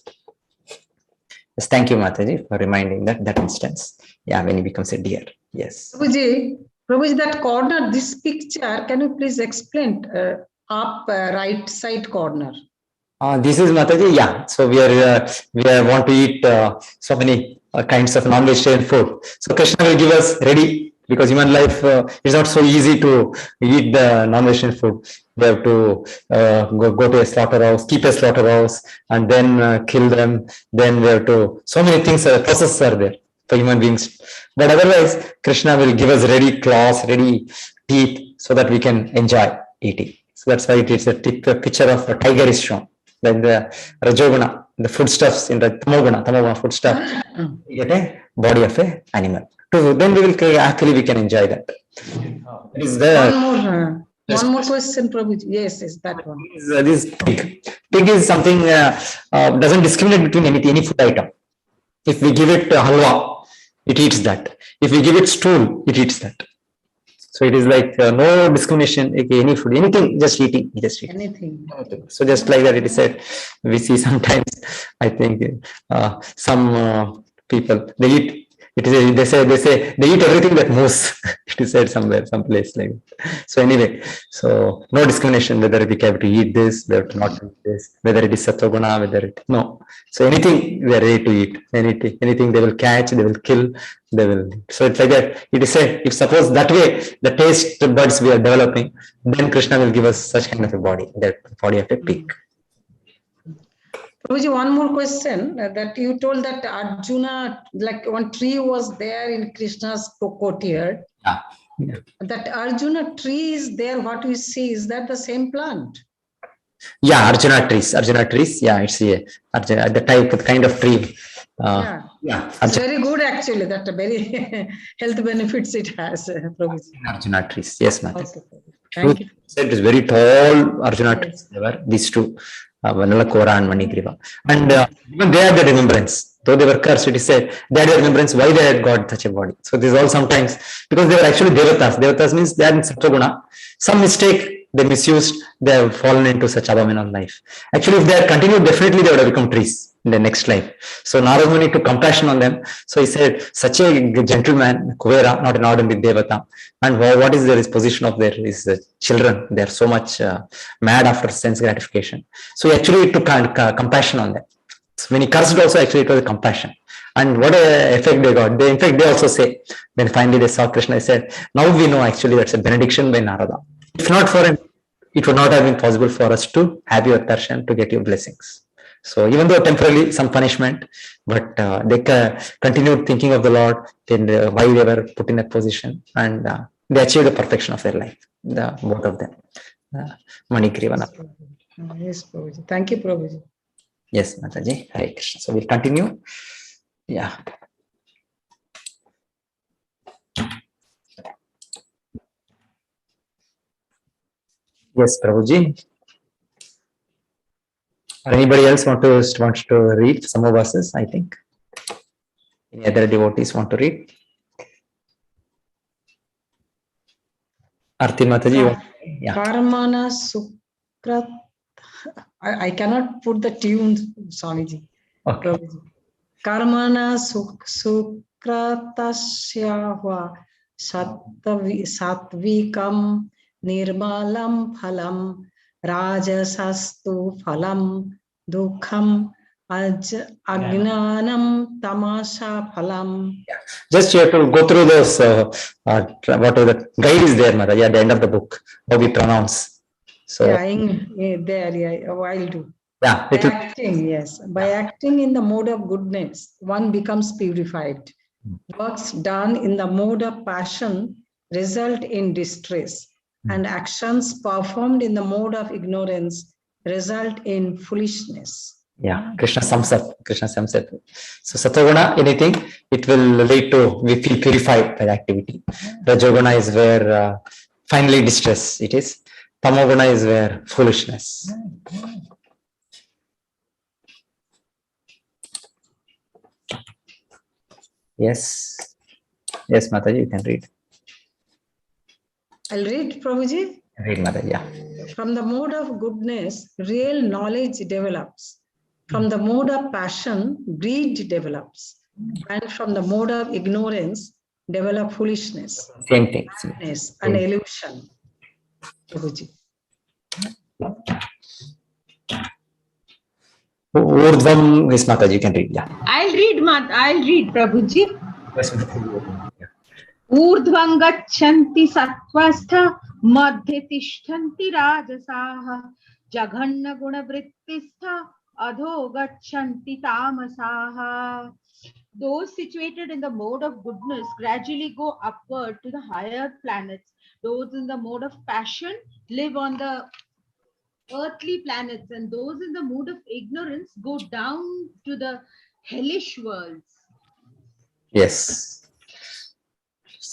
Yes, thank you, Mataji, for reminding that instance. Yeah, when he becomes a deer. Yes. Prabhuji, that corner, this picture, can you please explain up right side corner? This is Mataji. Yeah. So we want to eat so many kinds of non-vegetarian food. So Krishna will give us ready, because human life is not so easy to eat the non-vegetarian food. We have to go to a slaughterhouse, keep a slaughterhouse, and then kill them. Then we have to, so many things, processes are there for human beings. But otherwise, Krishna will give us ready claws, ready teeth, so that we can enjoy eating. So that's why it is a picture of a tiger is shown. Like the Rajoguna, the foodstuffs in the Tamoguna foodstuff, we get a body of an animal. So then we can enjoy that. It is the one more question, Prabhuji. Yes, that one. This pig. Pig is something doesn't discriminate between any food item. If we give it halwa, it eats that. If we give it stool, it eats that. So it is like no discrimination, any food, anything, just eating, Anything. So just like that, it is said, we see sometimes, I think some people, they eat, they say they eat everything that moves. It is said somewhere, someplace like that. So anyway, so no discrimination whether we have to eat this, we have to not eat this, whether it is sattva-guna, no. So anything we are ready to eat, anything they will catch, they will kill, they will. So it's like that. It is said, if suppose that way the taste buds we are developing, then Krishna will give us such kind of a body, that body of a pig. Prabhuji, one more question, that you told that Arjuna, like one tree was there in Krishna's courtyard. Yeah. That Arjuna tree is there, what we see, is that the same plant? Yeah, Arjuna trees. Yeah, it's the kind of tree. Yeah, it's very good actually. That very health benefits it has. Arjuna trees. Yes, Mata. Okay, thank you. It is very tall Arjuna trees. They were these two, Vanilla Kora and Manigriva, and even they had the remembrance. Though they were cursed, it is said they had the remembrance why they had got such a body. So this is all sometimes because they were actually devatas. Devatas means they are in sattva-guna. Some mistake, they misused, they have fallen into such abominable life. Actually, if they had continued, definitely they would have become trees in the next life. So Narada Muni took compassion on them. So he said, such a gentleman, Kuvera, not an ordinary devata. And what is his position of their children? They are so much mad after sense gratification. So he actually took compassion on them. So when he cursed also, actually it was a compassion. And what a effect they got. In fact, they also say, when finally they saw Krishna, they said, now we know actually that's a benediction by Narada. If not for him, it would not have been possible for us to have your darshan, to get your blessings. So even though temporarily some punishment, but they continued thinking of the Lord, then why they were put in that position, and they achieved the perfection of their life, both of them. Manigriva. Yes, Prabhuji. Thank you, Prabhuji. Yes, Mataji. Hare Krishna. So we'll continue. Yeah. Yes, Prabhuji. Or anybody else wants to read some more verses? I think. Any other devotees want to read? Arti Mataji, you want? Yeah. Karmana Sukrat. I cannot put the tune, Swamiji. Okay. Prabhuji. Karmana Sukratasya Satvikam Nirmalam Phalam Rajasastu Phalam Dukham Agnanam Tamasha Phalam. Just you have to go through those, whatever the guide is there, Mataji, at the end of the book, how we pronounce. So, Yeah, there, yeah, I'll do. yeah, By it will, acting, yes. By acting in the mode of goodness, one becomes purified. Works done in the mode of passion result in distress, and actions performed in the mode of ignorance result in foolishness. yeah, Krishna sums up. So, Satoguna, anything, it will lead to, we feel purified by the activity. Rajoguna is where finally distress it is. Tamoguna is where foolishness. Yes. Yes, Mataji, you can read. I'll read, Prabhuji. Read, Mataji, yeah. From the mode of goodness, real knowledge develops. From the mode of passion, greed develops. And from the mode of ignorance, develop foolishness, Same thing. madness, and illusion. Prabhuji. Urdhvam, yes, Mataji, you can read, yeah. I'll read, Prabhuji. Yes, Mataji. ऊर्ध्वं गच्छन्ति सत्त्वस्थ मध्ये तिष्ठन्ति राजसाः जघन्य गुणवृत्तिस्थ अधो गच्छन्ति तामसाः. Those situated in the mode of goodness gradually go upward to the higher planets. Those in the mode of passion live on the earthly planets, and those in the mood of ignorance go down to the hellish worlds. Yes.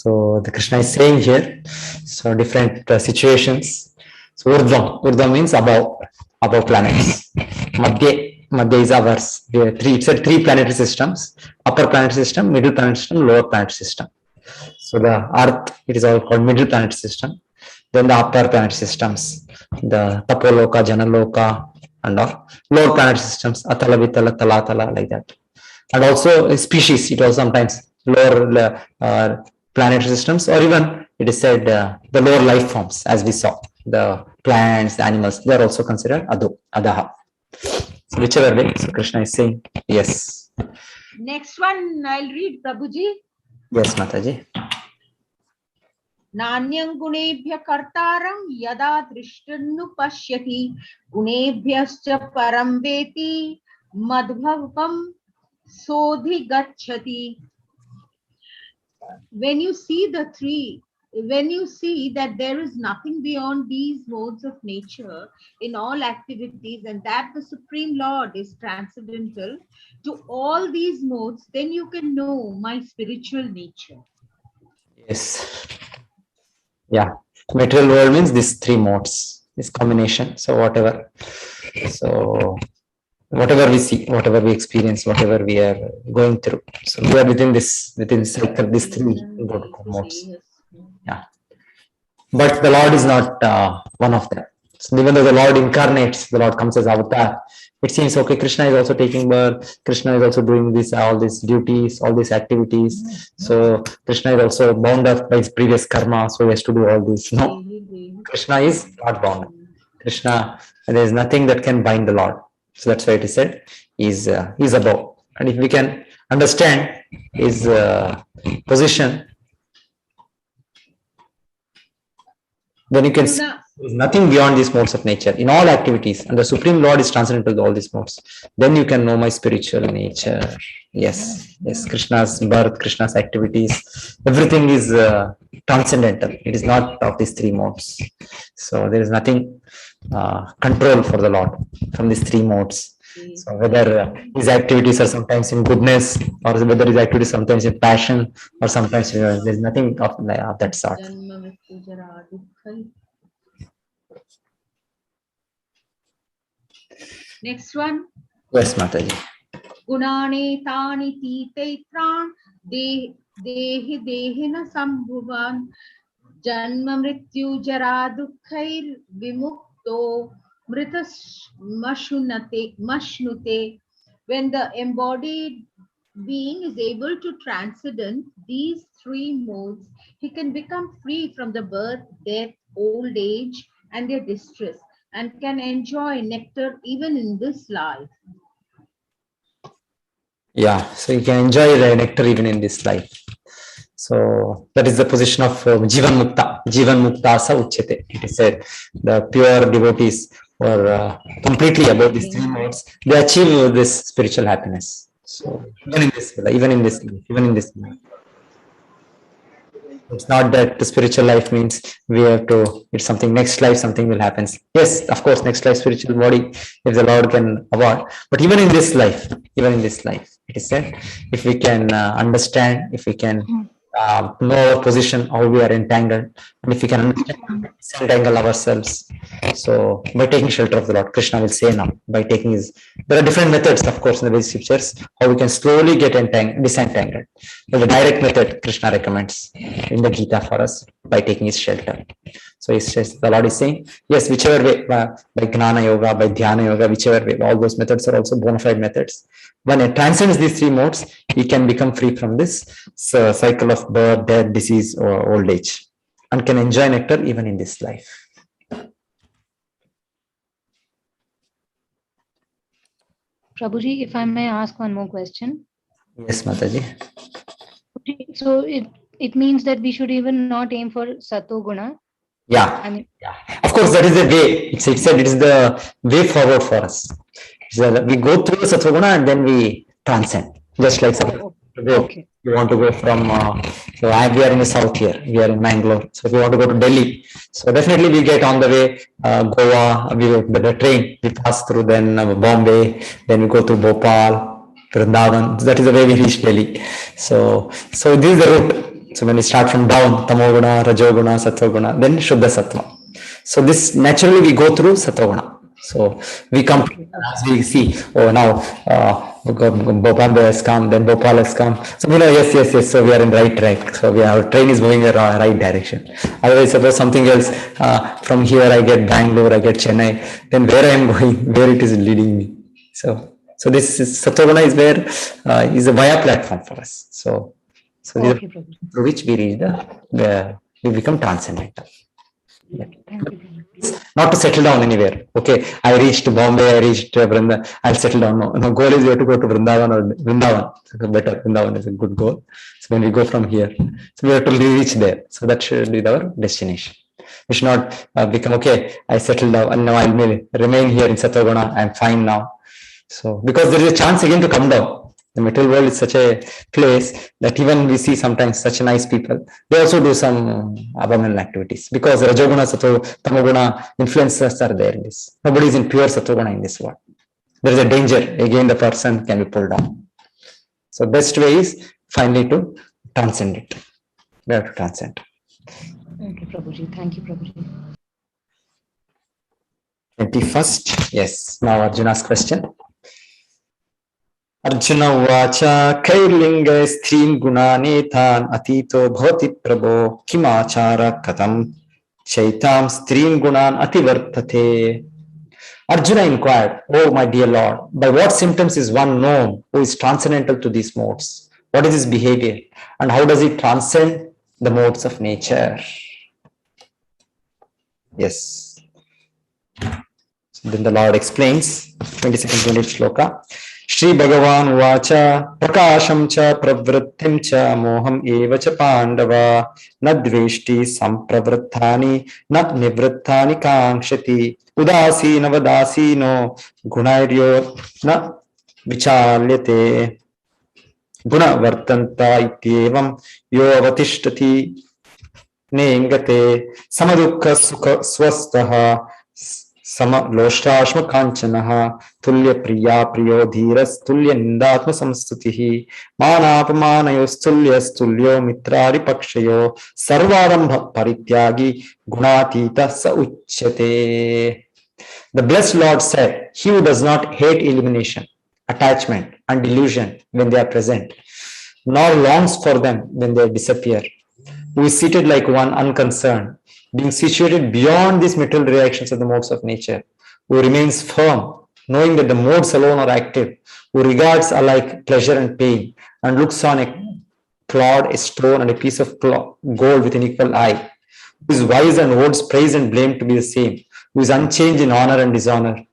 So the Krishna is saying here, so different situations. So Urdhvam means above planets. Madhya is ours. There are three planetary systems: upper planetary system, middle planetary system, lower planetary system. So the Earth, it is all called middle planetary system. Then the upper planetary systems, the Tapoloka, Janaloka, and all. Lower planetary systems, Atala, Vitala, Talatala, like that. And also species, it was sometimes lower planetary systems, or even it is said the lower life forms, as we saw, the plants, the animals, they are also considered Adaha. So whichever way, so Krishna is saying, yes. Next one, I'll read, Prabhuji. Yes, Mataji. नान्यं गुणेभ्य कर्तारं यदा दृष्टन्नुपश्यति गुणेभ्यश्च परं वेति मद्भवं सोऽधिगच्छति. When you see that there is nothing beyond these modes of nature in all activities, and that the Supreme Lord is transcendental to all these modes, then you can know my spiritual nature. Yes. Yeah. Material world means these three modes, this combination. So whatever we see, whatever we experience, whatever we are going through. So we are within cycle, these three modes. Yeah. But the Lord is not one of them. So even though the Lord incarnates, the Lord comes as avatar, it seems okay, Krishna is also taking birth, Krishna is also doing this, all these duties, all these activities. So Krishna is also bound up by his previous karma, so he has to do all this. No, Krishna is not bound. Krishna, there is nothing that can bind the Lord. So that's why it is said, is above. And if we can understand his position, then you can see there is nothing beyond these modes of nature in all activities, and the Supreme Lord is transcendental to all these modes. Then you can know my spiritual nature. Yes, Krishna's birth, Krishna's activities, everything is transcendental. It is not of these three modes. So there is nothing control for the Lord from these three modes. So whether his activities are sometimes in goodness, or whether his activities sometimes in passion, or sometimes there is nothing of that sort. Next one. Yes, Mataji. Gunane tani titran dehi dehina sambhuvan janma mrityu jara dukhair vimukto mritasmashnute. When the embodied being is able to transcend these three modes, he can become free from the birth, death, old age, and their distress, and can enjoy nectar even in this life. Yeah, so you can enjoy the nectar even in this life. So that is the position of Jivan Mukta. Jivan Mukta sa uchyate. It is said the pure devotees or completely above these three modes, they achieve this spiritual happiness. So even in this life, even in this life. It's not that the spiritual life means we have to, it's something next life, something will happen. Yes, of course, next life, spiritual body, if the Lord can award. But even in this life, it is said, if we can understand, if we can know our position, how we are entangled, and if we can understand, disentangle ourselves. So by taking shelter of the Lord, Krishna will say now, by taking his, there are different methods, of course, in the Vedic scriptures, how we can slowly get disentangled. But the direct method Krishna recommends in the Gita for us by taking his shelter. So he says, the Lord is saying, yes, whichever way, by Gnana Yoga, by Dhyana Yoga, whichever way, all those methods are also bona fide methods. When it transcends these three modes, he can become free from this cycle of birth, death, disease, or old age, and can enjoy nectar even in this life. Prabhuji, if I may ask one more question. Yes, Mataji. So it means that we should even not aim for Sato Guna. Yeah. I mean, Of course, that is the way. It said it is the way forward for us. So we go through Satvaguna and then we transcend. Just like okay. You want to go from, we are in the south here, we are in Mangalore. So if you want to go to Delhi, so definitely we get on the way, Goa, the train, we pass through, then Bombay, then we go to Bhopal, Vrindavan. That is the way we reach Delhi. So this is the route. So when we start from down, Tamoguna, Rajoguna, Satvaguna, then Shuddha Sattva. So this naturally we go through Satvaguna. So we come, as we see, oh now Bhopal has come, then Bhopal has come. So yes. So we are in right track. So our train is moving in the right direction. Otherwise, suppose something else, from here I get Bangalore, I get Chennai, then where I am going, where it is leading me. So this is Satvaguna is where is a via platform for us. So okay, through which we reach we become transcendental. Yeah. Thank you. Not to settle down anywhere. Okay, I reached Bombay, I reached Vrindavan, I'll settle down. No, goal is you have to go to Vrindavan or Vrindavan. Better, Vrindavan is a good goal. So when we go from here, so we have to reach there. So that should be our destination. We should not become, okay, I settled down and now I'll remain here in Satvaguna, I'm fine now. So because there is a chance again to come down. The material world is such a place that even we see sometimes such nice people, they also do some abominable activities because Rajoguna, Sattva, Tamoguna influences are there in this. Nobody is in pure Sattva in this world. There is a danger, again the person can be pulled down. So best way is finally to transcend it. We have to transcend. Okay, Prabhuji. Thank you, Prabhuji. 21st, yes. Now Arjuna's question. Arjuna Vacha Kailinga Strim Gunanetan Atito Bhavati Prabho Kimachara Katam Shaitam Strim Gunan Ativartate. Arjuna inquired, oh my dear Lord, by what symptoms is one known who is transcendental to these modes? What is his behavior? And how does he transcend the modes of nature? Yes. So then the Lord explains, 22nd 28th shloka. Shri Bhagavan Vacha Prakasham cha Pravrittim cha Moham eva cha Pandava na dveshti sampravrittani na nivrittani kankshati udasi navadasi no gunairyo na vichalyate guna vartanta ityevam yo avatishtati nengate samadukha sukha swastaha Sama Loshashma Kanchanaha Tulya Priya Priyo Dhiras Tulya Nindatma Samstutihi Manapamanayo Tulyas Tulyo Mitrari Pakshayo Sarvarambha Parityagi Gunatita Sa Uchyate. The blessed Lord said, he who does not hate illumination, attachment, and delusion when they are present, nor longs for them when they disappear, who is seated like one unconcerned, being situated beyond these material reactions of the modes of nature, who remains firm, knowing that the modes alone are active, who regards alike pleasure and pain, and looks on a clod, a stone, and a piece of gold with an equal eye, who is wise and holds praise and blame to be the same, who is unchanged in honor and dishonor,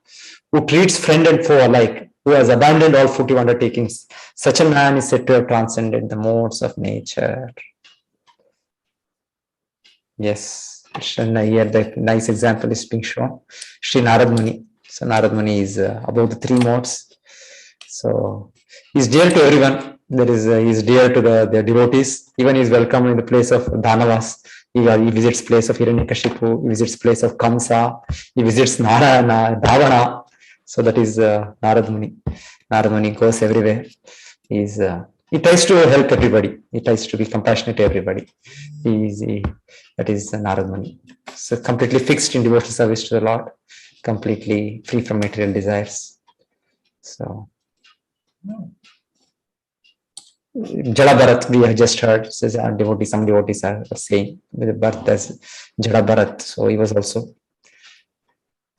who treats friend and foe alike, who has abandoned all fruitive undertakings. Such a man is said to have transcended the modes of nature. Yes, here the nice example is being shown. Sri Narad Muni. So Narad Muni is about the three modes. So he's dear to everyone. He's dear to the devotees. Even he is welcome in the place of Dhanavas. He visits place of Hiranyakashipu. He visits place of Kamsa. He visits Narayana, Dhavana. So that is Narad Muni. Narad Muni goes everywhere. He tries to help everybody. He tries to be compassionate to everybody. That is Narad Muni. So completely fixed in devotional service to the Lord, completely free from material desires. So Jada Bharat, we have just heard, says some devotees are saying with the birth as Jada Bharat. So he was also.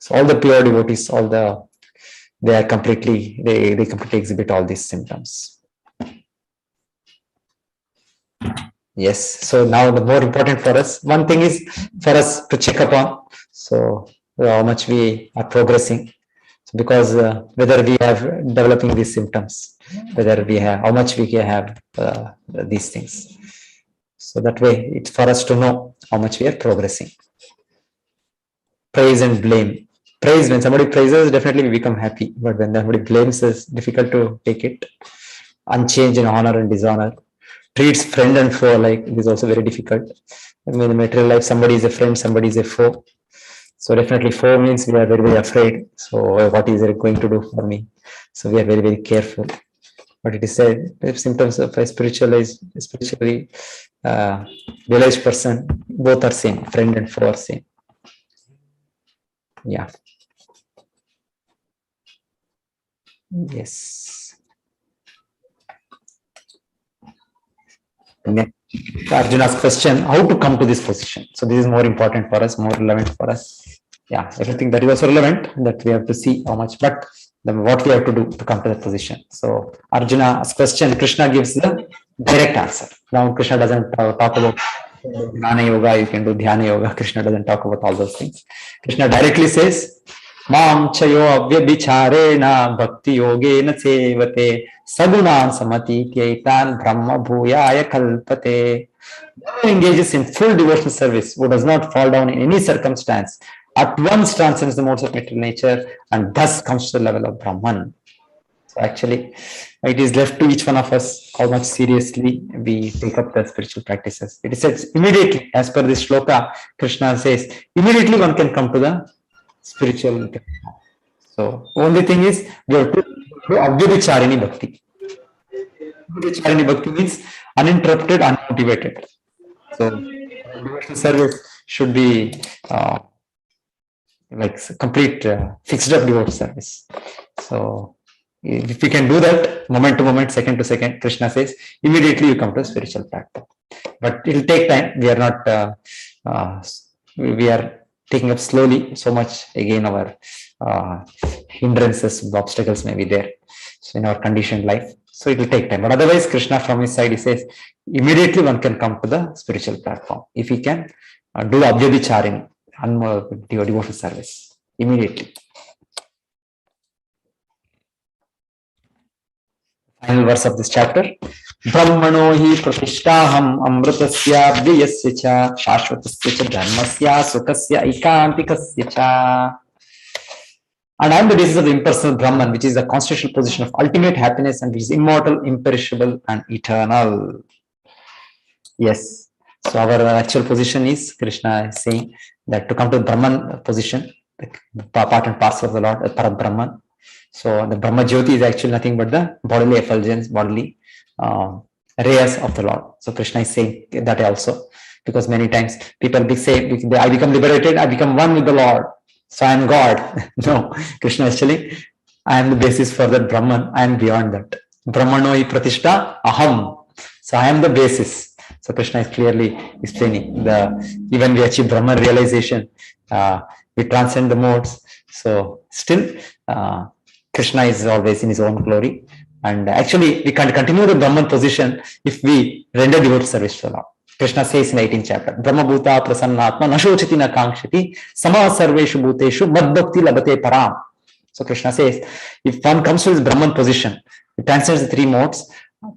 So all the pure devotees, they completely exhibit all these symptoms. Yes. So now the more important for us, one thing is for us to check upon. So how much we are progressing. So because whether we have developing these symptoms, how much we have these things. So that way it's for us to know how much we are progressing. Praise and blame. Praise, when somebody praises, definitely we become happy. But when somebody blames, it's difficult to take it. Unchanged in honor and dishonor. Treats friend and foe alike. It is also very difficult. I mean, in material life, somebody is a friend, somebody is a foe. So definitely foe means we are very, very afraid. So what is it going to do for me? So we are very, very careful. But it is said, symptoms of a spiritually realized person, both are same. Friend and foe are same. Yeah. Yes. Next, Arjuna's question, how to come to this position? So this is more important for us, more relevant for us. Yeah, everything that is also relevant, that we have to see how much, but what we have to do to come to that position. So Arjuna's question, Krishna gives the direct answer. Now Krishna doesn't talk about Jnana Yoga, you can do Dhyana Yoga. Krishna doesn't talk about all those things. Krishna directly says, Mam chayo avyabhicharena bhakti yogena sevate sagunan samati tyaitan brahma bhuyaya kalpate. Whoever engages in full devotional service, who does not fall down in any circumstance, at once transcends the modes of material nature and thus comes to the level of Brahman. So actually, it is left to each one of us how much seriously we take up the spiritual practices. It is said immediately, as per this shloka, Krishna says, immediately one can come to the spiritual. So only thing is, we have to do avyabhicharini bhakti. Avyabhicharini bhakti means uninterrupted, unmotivated. So devotional service should be like complete fixed up devotional service. So if we can do that moment to moment, second to second, Krishna says, immediately you come to a spiritual platform. But it will take time. We are not, we are taking up slowly. So much again, our hindrances, obstacles may be there. So in our conditioned life, so it will take time. But otherwise, Krishna from his side, he says, immediately one can come to the spiritual platform. If he can do avyabhicharini, devotional service, immediately. Final verse of this chapter. Brahmano hi pratishtaham amrutasya vyasya cha shashvatasya cha dharmasya sukasya ikantikasya cha. And I am the basis of the impersonal Brahman, which is the constitutional position of ultimate happiness and which is immortal, imperishable, and eternal. Yes. So our actual position is, Krishna is saying that to come to the Brahman position, the part and parcel of the Lord, Parat Brahman. So the Brahma Jyoti is actually nothing but the bodily effulgence, bodily rays of the Lord. So Krishna is saying that also, because many times people say, I become liberated, I become one with the Lord. So I am God. No, Krishna is telling, I am the basis for that Brahman. I am beyond that. Brahmano hi pratishtha aham. So I am the basis. So Krishna is clearly explaining even we achieve Brahman realization, we transcend the modes. So still, Krishna is always in his own glory. And actually, we can continue the Brahman position if we render devout service to the Lord. Krishna says in 18th chapter, Brahma Bhuta Prasannatma Nashochiti na Kankshiti Sama Sarveshu Bhuteshu Mad Bhakti Labate Param. So Krishna says, if one comes to his Brahman position, it transcends the three modes,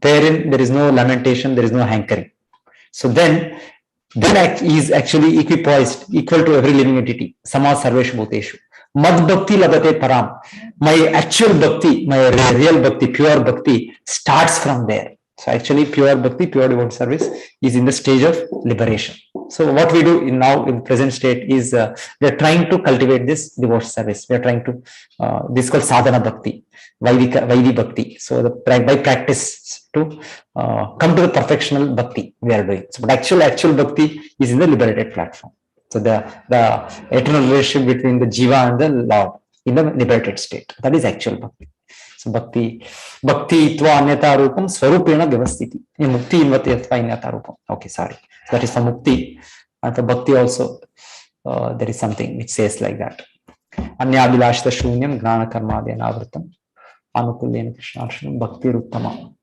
therein there is no lamentation, there is no hankering. So then he is actually equipoised, equal to every living entity. Sama Sarveshu Bhuteshu. Mad Bhakti Labate Param. My actual bhakti, my real bhakti, pure bhakti starts from there. So actually pure bhakti, pure devout service is in the stage of liberation. So what we do now in present state is we are trying to cultivate this devout service. We are trying to, this is called sadhana bhakti, Vaidhi bhakti. So by practice to come to the perfectional bhakti we are doing. So but actual bhakti is in the liberated platform. So the eternal relationship between the jiva and the Lord in the liberated state. That is actual bhakti. So bhakti tva anyata rupam swarupena vyavastiti. In mukti invati atva anyata rupam. Okay, sorry. So that is for mukti. And for bhakti also, there is something which says like that. Anyabhilashita shunyam gnana karmadya navritam anukulyena krishnarsham bhakti ruttama.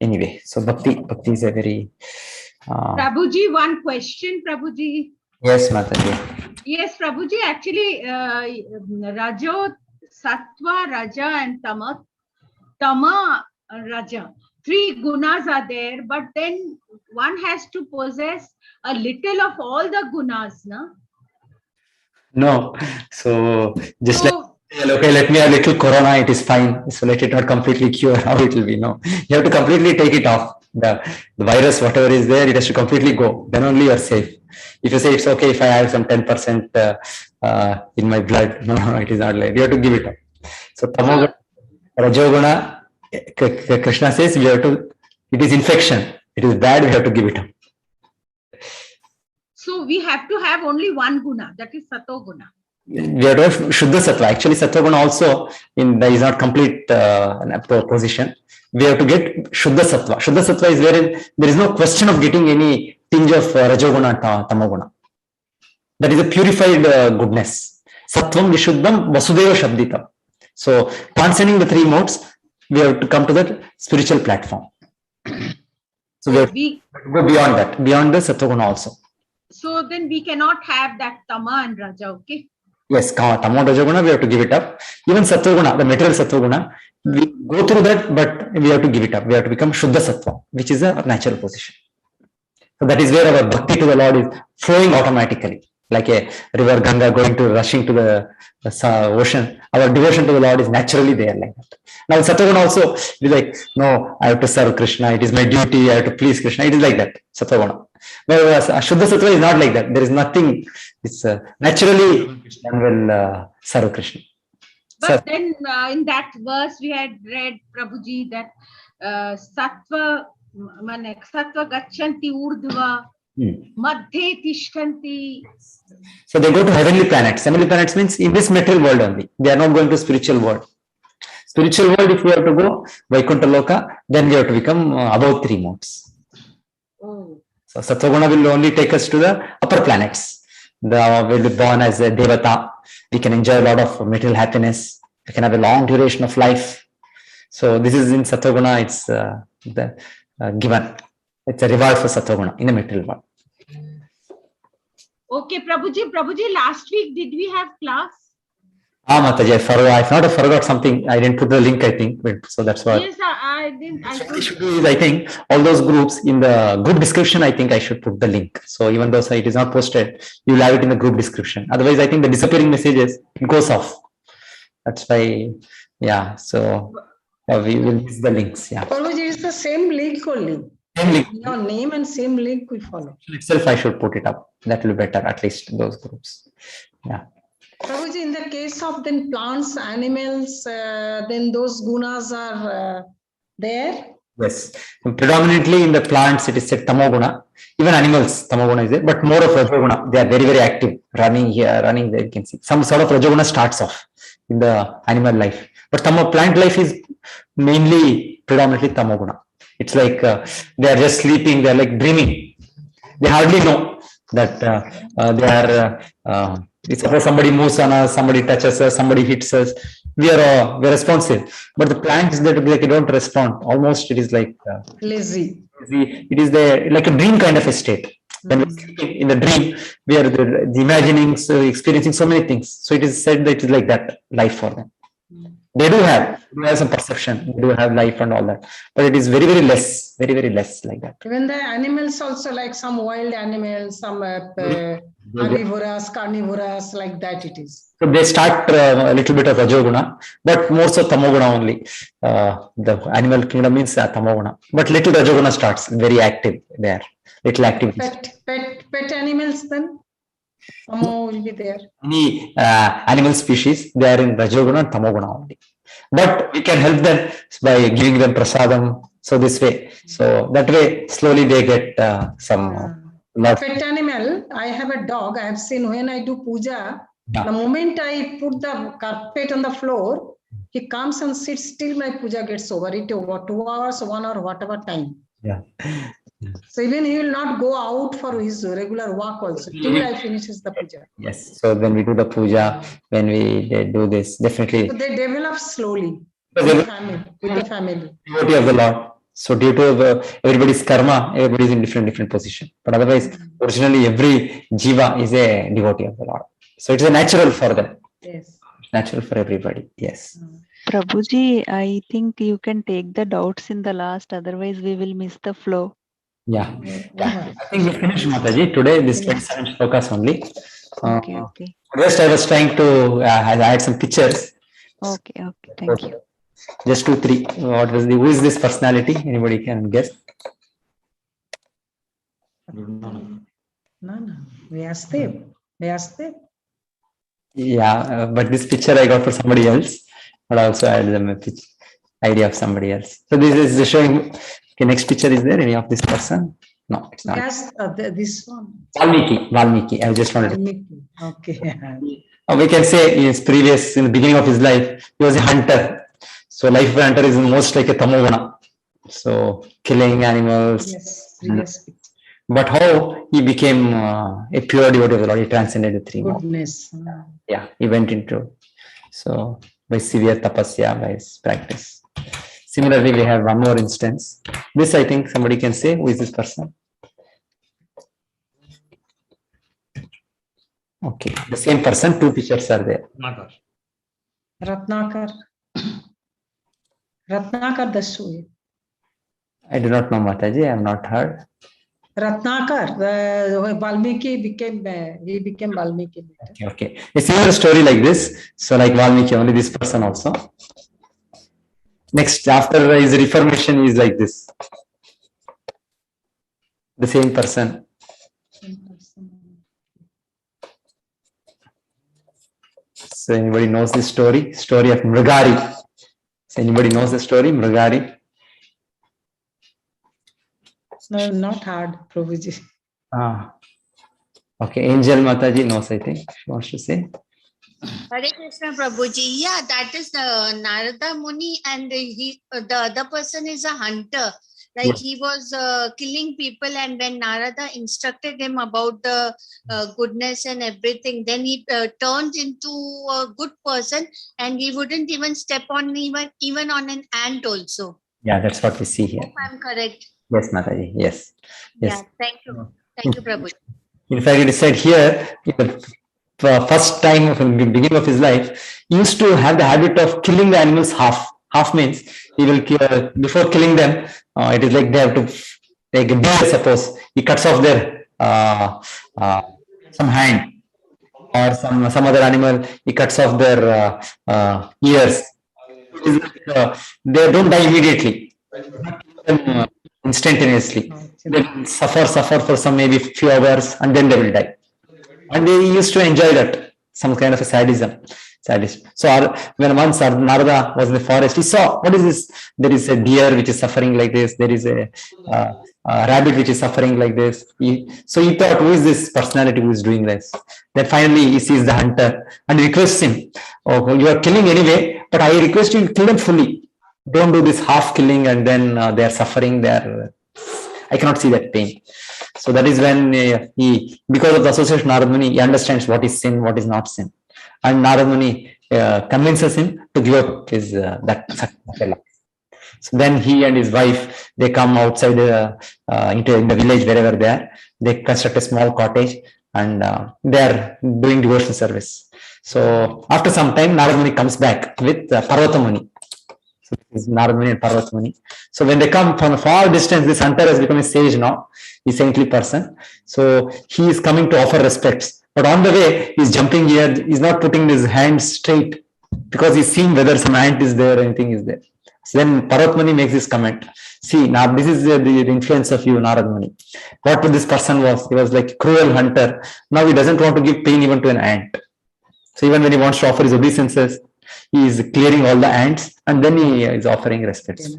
Anyway, so bhakti is a very... Prabhuji, one question, Prabhuji. Yes, Mataji. Yes, Prabhuji, actually, Rajo, Sattva, Raja and Tama, Raja. Three gunas are there, but then one has to possess a little of all the gunas, no? No. So just okay, let me have a little corona, it is fine. So let it not completely cure, how it will be. No, you have to completely take it off. The virus, whatever is there, it has to completely go. Then only you are safe. If you say it's okay if I have some 10% in my blood, no, it is not like, you have to give it up. So Tamoguna, Rajoguna, Krishna says we have to, it is infection, it is bad, we have to give it up. So we have to have only one guna, that is Sato Guna. We have to have Shuddha Sattva. Actually, Sattva Guna also is not complete position. We have to get Shuddha Sattva. Shuddha Sattva is wherein there is no question of getting any tinge of Rajoguna and Tamoguna. That is a purified goodness. Sattvam Vishuddham Vasudeva Shabditam. So, transcending the three modes, we have to come to that spiritual platform. So, we have to go beyond that, beyond the Sattva Guna also. So, then we cannot have that Tama and Raja, okay? Yes, Tama and Rajoguna, we have to give it up. Even Sattva Guna, the material Sattva Guna, we go through that, but we have to give it up. We have to become Shuddha Sattva, which is a natural position. So that is where our bhakti to the Lord is flowing automatically, like a river Ganga rushing to the ocean. Our devotion to the Lord is naturally there like that. Now Sattva Guna also be like, no, I have to serve Krishna. It is my duty. I have to please Krishna. It is like that, Sattva Guna. Whereas Shuddha Sattva is not like that. There is nothing. It's naturally one will serve Krishna. But then in that verse we had read, Prabhuji, that Sattva Gachanti Urdhva, Madhye Tishtanti. So they go to heavenly planets. Heavenly planets means in this material world only. They are not going to spiritual world. Spiritual world, if we have to go Vaikuntha Loka, then we have to become above three modes. Oh. So Sattva Guna will only take us to the upper planets. We'll be born as a Devata. We can enjoy a lot of material happiness. We can have a long duration of life. So this is in Sattva Guna, it's given. It's a reward for Sattva Guna in the material world. Okay, Prabhuji, last week did we have class? Mataji, I thought I forgot something. I didn't put the link, I think. So that's why. Yes, I didn't. I think all those groups in the group description, I think I should put the link. So even though it is not posted, you will have it in the group description. Otherwise, I think the disappearing messages, it goes off. That's why, yeah. So we will use the links. Yeah. Prabhuji, it's the same link only. Same link. Your name and same link we follow. Itself, I should put it up. That will be better, at least those groups. Yeah. Prabhuji, in the case of then plants, animals, then those gunas are there? Yes. Predominantly in the plants, it is said tamoguna. Even animals, tamoguna is there, but more of rajoguna. They are very, very active, running here, running there. You can see some sort of rajoguna starts off in the animal life, but plant life is mainly predominantly tamoguna. It's like they are just sleeping. They are like dreaming. They hardly know that they are. Suppose somebody moves on us, somebody touches us, somebody hits us. We're responsive, but the plants that like don't respond. Almost it is like Lazy. it is like a dream kind of a state. When we're sleeping in the dream, we are the imagining, so experiencing so many things. So it is said that it is like that life for them. They do have some perception, they do have life and all that, but it is very, very less like that. Even the animals also, like some wild animals, some herbivorous, carnivorous, like that it is. So they start a little bit of rajoguna, but more so tamoguna only. The animal kingdom means tamoguna, but little rajoguna starts, very active there, little activities. Pet animals then? Tamo will be there. Any animal species, they are in rajoguna and tamoguna only. But we can help them by giving them prasadam. So this way, so that way, slowly they get some. Pet animal, I have a dog. I have seen when I do puja, Yeah. the moment I put the carpet on the floor, he comes and sits till my puja gets over. It over 2 hours, 1 hour, whatever time. Yeah. So even he will not go out for his regular walk also till I finishes the puja. Yes. So when we do the puja, when they do this, definitely So they develop slowly They with will- the family. With the family. devotee of the Lord. So due to everybody's karma, everybody is in different position. But otherwise, originally every jiva is a devotee of the Lord. So it is a natural for them. Yes. Natural for everybody. Yes. Prabhuji, I think you can take the doubts in the last, otherwise we will miss the flow. Yeah. I think we finished Mataji today. This 27 shlokas only. Okay. First, I was trying to add some pictures. Okay, thank you. Just 2, 3. Who is this personality? Anybody can guess? No. Vyastev. Yeah, but this picture I got for somebody else, but also I had them a idea of somebody else. So this is showing. Okay, next picture is there any of this person? No, it's not. Yes, this one. Valmiki. I just wanted. Valmiki. Okay. We can say in the beginning of his life, he was a hunter. So life of a hunter is most like a tamoguna. So killing animals. Yes. Previous picture. But how he became a pure devotee of the Lord, he transcended the 3 modes. Goodness. Yeah, he went into, so by severe tapasya, by his practice. Similarly, we have one more instance. This, I think somebody can say, who is this person? Okay, the same person, 2 pictures are there. Ratnakar Dasu. I do not know Mataji, I have not heard. Ratnakar, Valmiki became Valmiki. Okay. A similar story like this. So like Valmiki, only this person also. Next, after his reformation is like this. The same person. So anybody knows this story? Story of Mrigari. So anybody knows the story, Mrigari? No, not hard, Prabhuji. Okay, Angel Mataji knows, I think. She wants to say. Hare Krishna Prabhuji. Yeah, that is the Narada Muni, and the other person is a hunter. Like Yes. he was killing people, and when Narada instructed him about the goodness and everything, then he turned into a good person, and he wouldn't even step on even on an ant also. Yeah, that's what we see here. If I'm correct. Yes, Mataji. Yes. Yes. Yeah, thank you. Thank you, Prabhuji. In fact, it is said here, in the first time from the beginning of his life, he used to have the habit of killing the animals half. Half means he will kill, before killing them, it is like they have to, like a bear, suppose, he cuts off their some hand, or some other animal, he cuts off their ears. They don't die immediately. Instantaneously. They will suffer for some maybe few hours and then they will die. And they used to enjoy that, some kind of a sadism. So when once Narada was in the forest, he saw, what is this? There is a deer which is suffering like this. There is a rabbit which is suffering like this. So he thought, who is this personality who is doing this? Then finally he sees the hunter and he requests him, oh, you are killing anyway, but I request you to kill them fully. Don't do this half killing and then they are suffering. I cannot see that pain. So that is when he, because of the association Narad Muni, he understands what is sin, what is not sin. And Narad Muni convinces him to give up his that fellow. So then he and his wife, they come outside into the village wherever they are. They construct a small cottage and they are doing devotional service. So after some time, Narad Muni comes back with Parvata Muni. So this is Narad Muni and Parvata Muni. So when they come from a far distance, this hunter has become a sage now, a saintly person. So he is coming to offer respects. But on the way, he's jumping here. He's not putting his hands straight because he's seeing whether some ant is there, anything is there. So then Parvata Muni makes this comment. See, now this is the influence of you, Narad Muni. What this person was, he was like a cruel hunter. Now he doesn't want to give pain even to an ant. So even when he wants to offer his obeisances, he is clearing all the ants and then he is offering respects.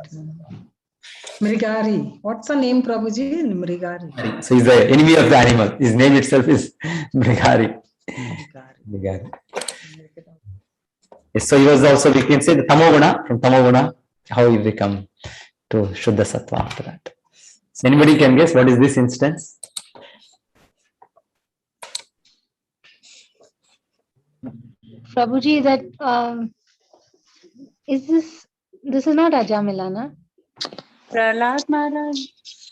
Mrigari. What's the name, Prabhuji? Mrigari. So he's the enemy of the animal. His name itself is Mrigari. Mrigari. Yes, so he was also, we can say, the Tamoguna, from Tamoguna, how he become to Shuddha Sattva after that. So anybody can guess what is this instance? Prabhuji, that is this is not Ajamila, na? Prahlad Maharaj.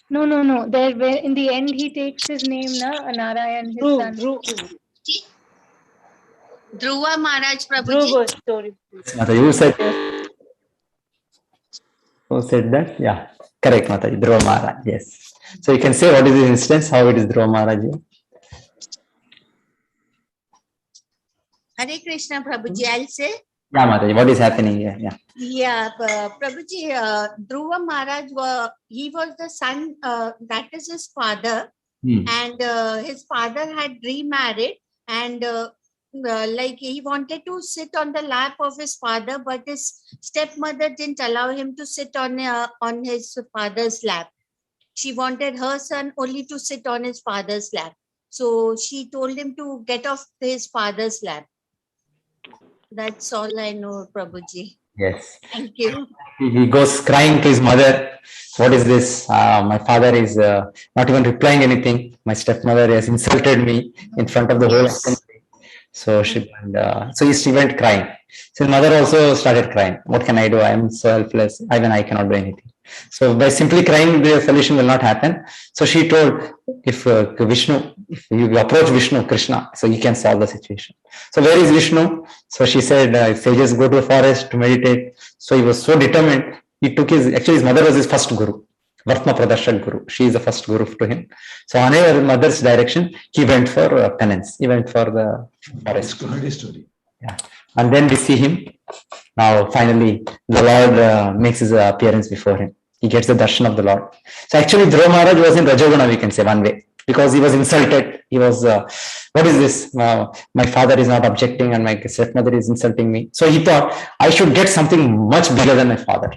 No. There, where in the end he takes his name, na, Narayan, his son. Dhruva Maharaj Prabhuji. Story. Who said that? Yeah, correct, Mataji. Dhruva Maharaj. Yes. So you can say what is the instance, how it is Dhruva Maharaj. Hare Krishna Prabhuji, I'll say. Yeah, Mataji, what is happening here? Yeah. Yeah, Prabhuji, Dhruva Maharaj, he was the son, that is his father. And his father had remarried and like he wanted to sit on the lap of his father, but his stepmother didn't allow him to sit on his father's lap. She wanted her son only to sit on his father's lap. So she told him to get off his father's lap. That's all I know, Prabhuji. Yes. Thank you. He goes crying to his mother. What is this? My father is not even replying anything. My stepmother has insulted me in front of the whole assembly. So she went crying. So his mother also started crying. What can I do? I am so helpless. Even I cannot do anything. So by simply crying, the solution will not happen. So she told, if you approach Vishnu, Krishna, so he can solve the situation. So where is Vishnu? So she said, sages go to the forest to meditate. So he was so determined. He took his mother was his first guru. Vartma Pradarshak Guru. She is the first guru to him. So on her mother's direction, he went for penance. He went for the forest. Story. Yeah. And then we see him. Now finally, the Lord makes his appearance before him. He gets the darshan of the Lord. So actually, Dhruva Maharaj was in Rajoguna, we can say, one way. Because he was insulted. He was, what is this? My father is not objecting and my stepmother is insulting me. So he thought, I should get something much bigger than my father.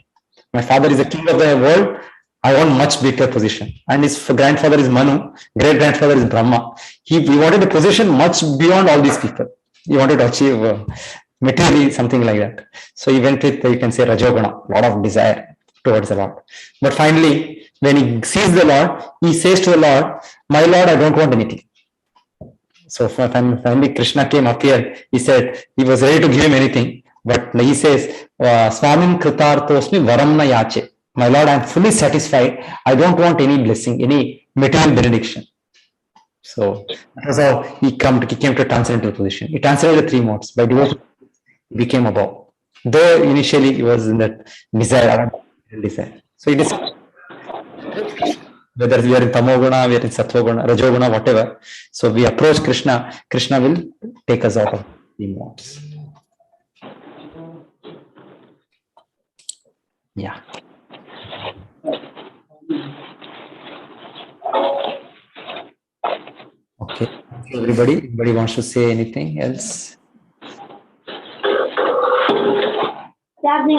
My father is the king of the world. I want much bigger position. And his grandfather is Manu, great grandfather is Brahma. He wanted a position much beyond all these people. He wanted to achieve materially something like that. So he went with, you can say, Rajoguna, a lot of desire towards the Lord. But finally, when he sees the Lord, he says to the Lord, my Lord, I don't want anything. So finally Krishna came up here. He said he was ready to give him anything. But he says, Swamin Kritarthosmi Varamna Yache. My Lord, I am fully satisfied. I don't want any blessing, any material benediction. So that was how he came to transcendental position. He transcended the three modes. By devotion, he became above. Though initially he was in that desire. So it is whether we are in Tamoguna, we are in Sattva-guna, Rajoguna, whatever. So we approach Krishna, Krishna will take us out of the modes. Yeah. Okay. Everybody wants to say anything else? Charging,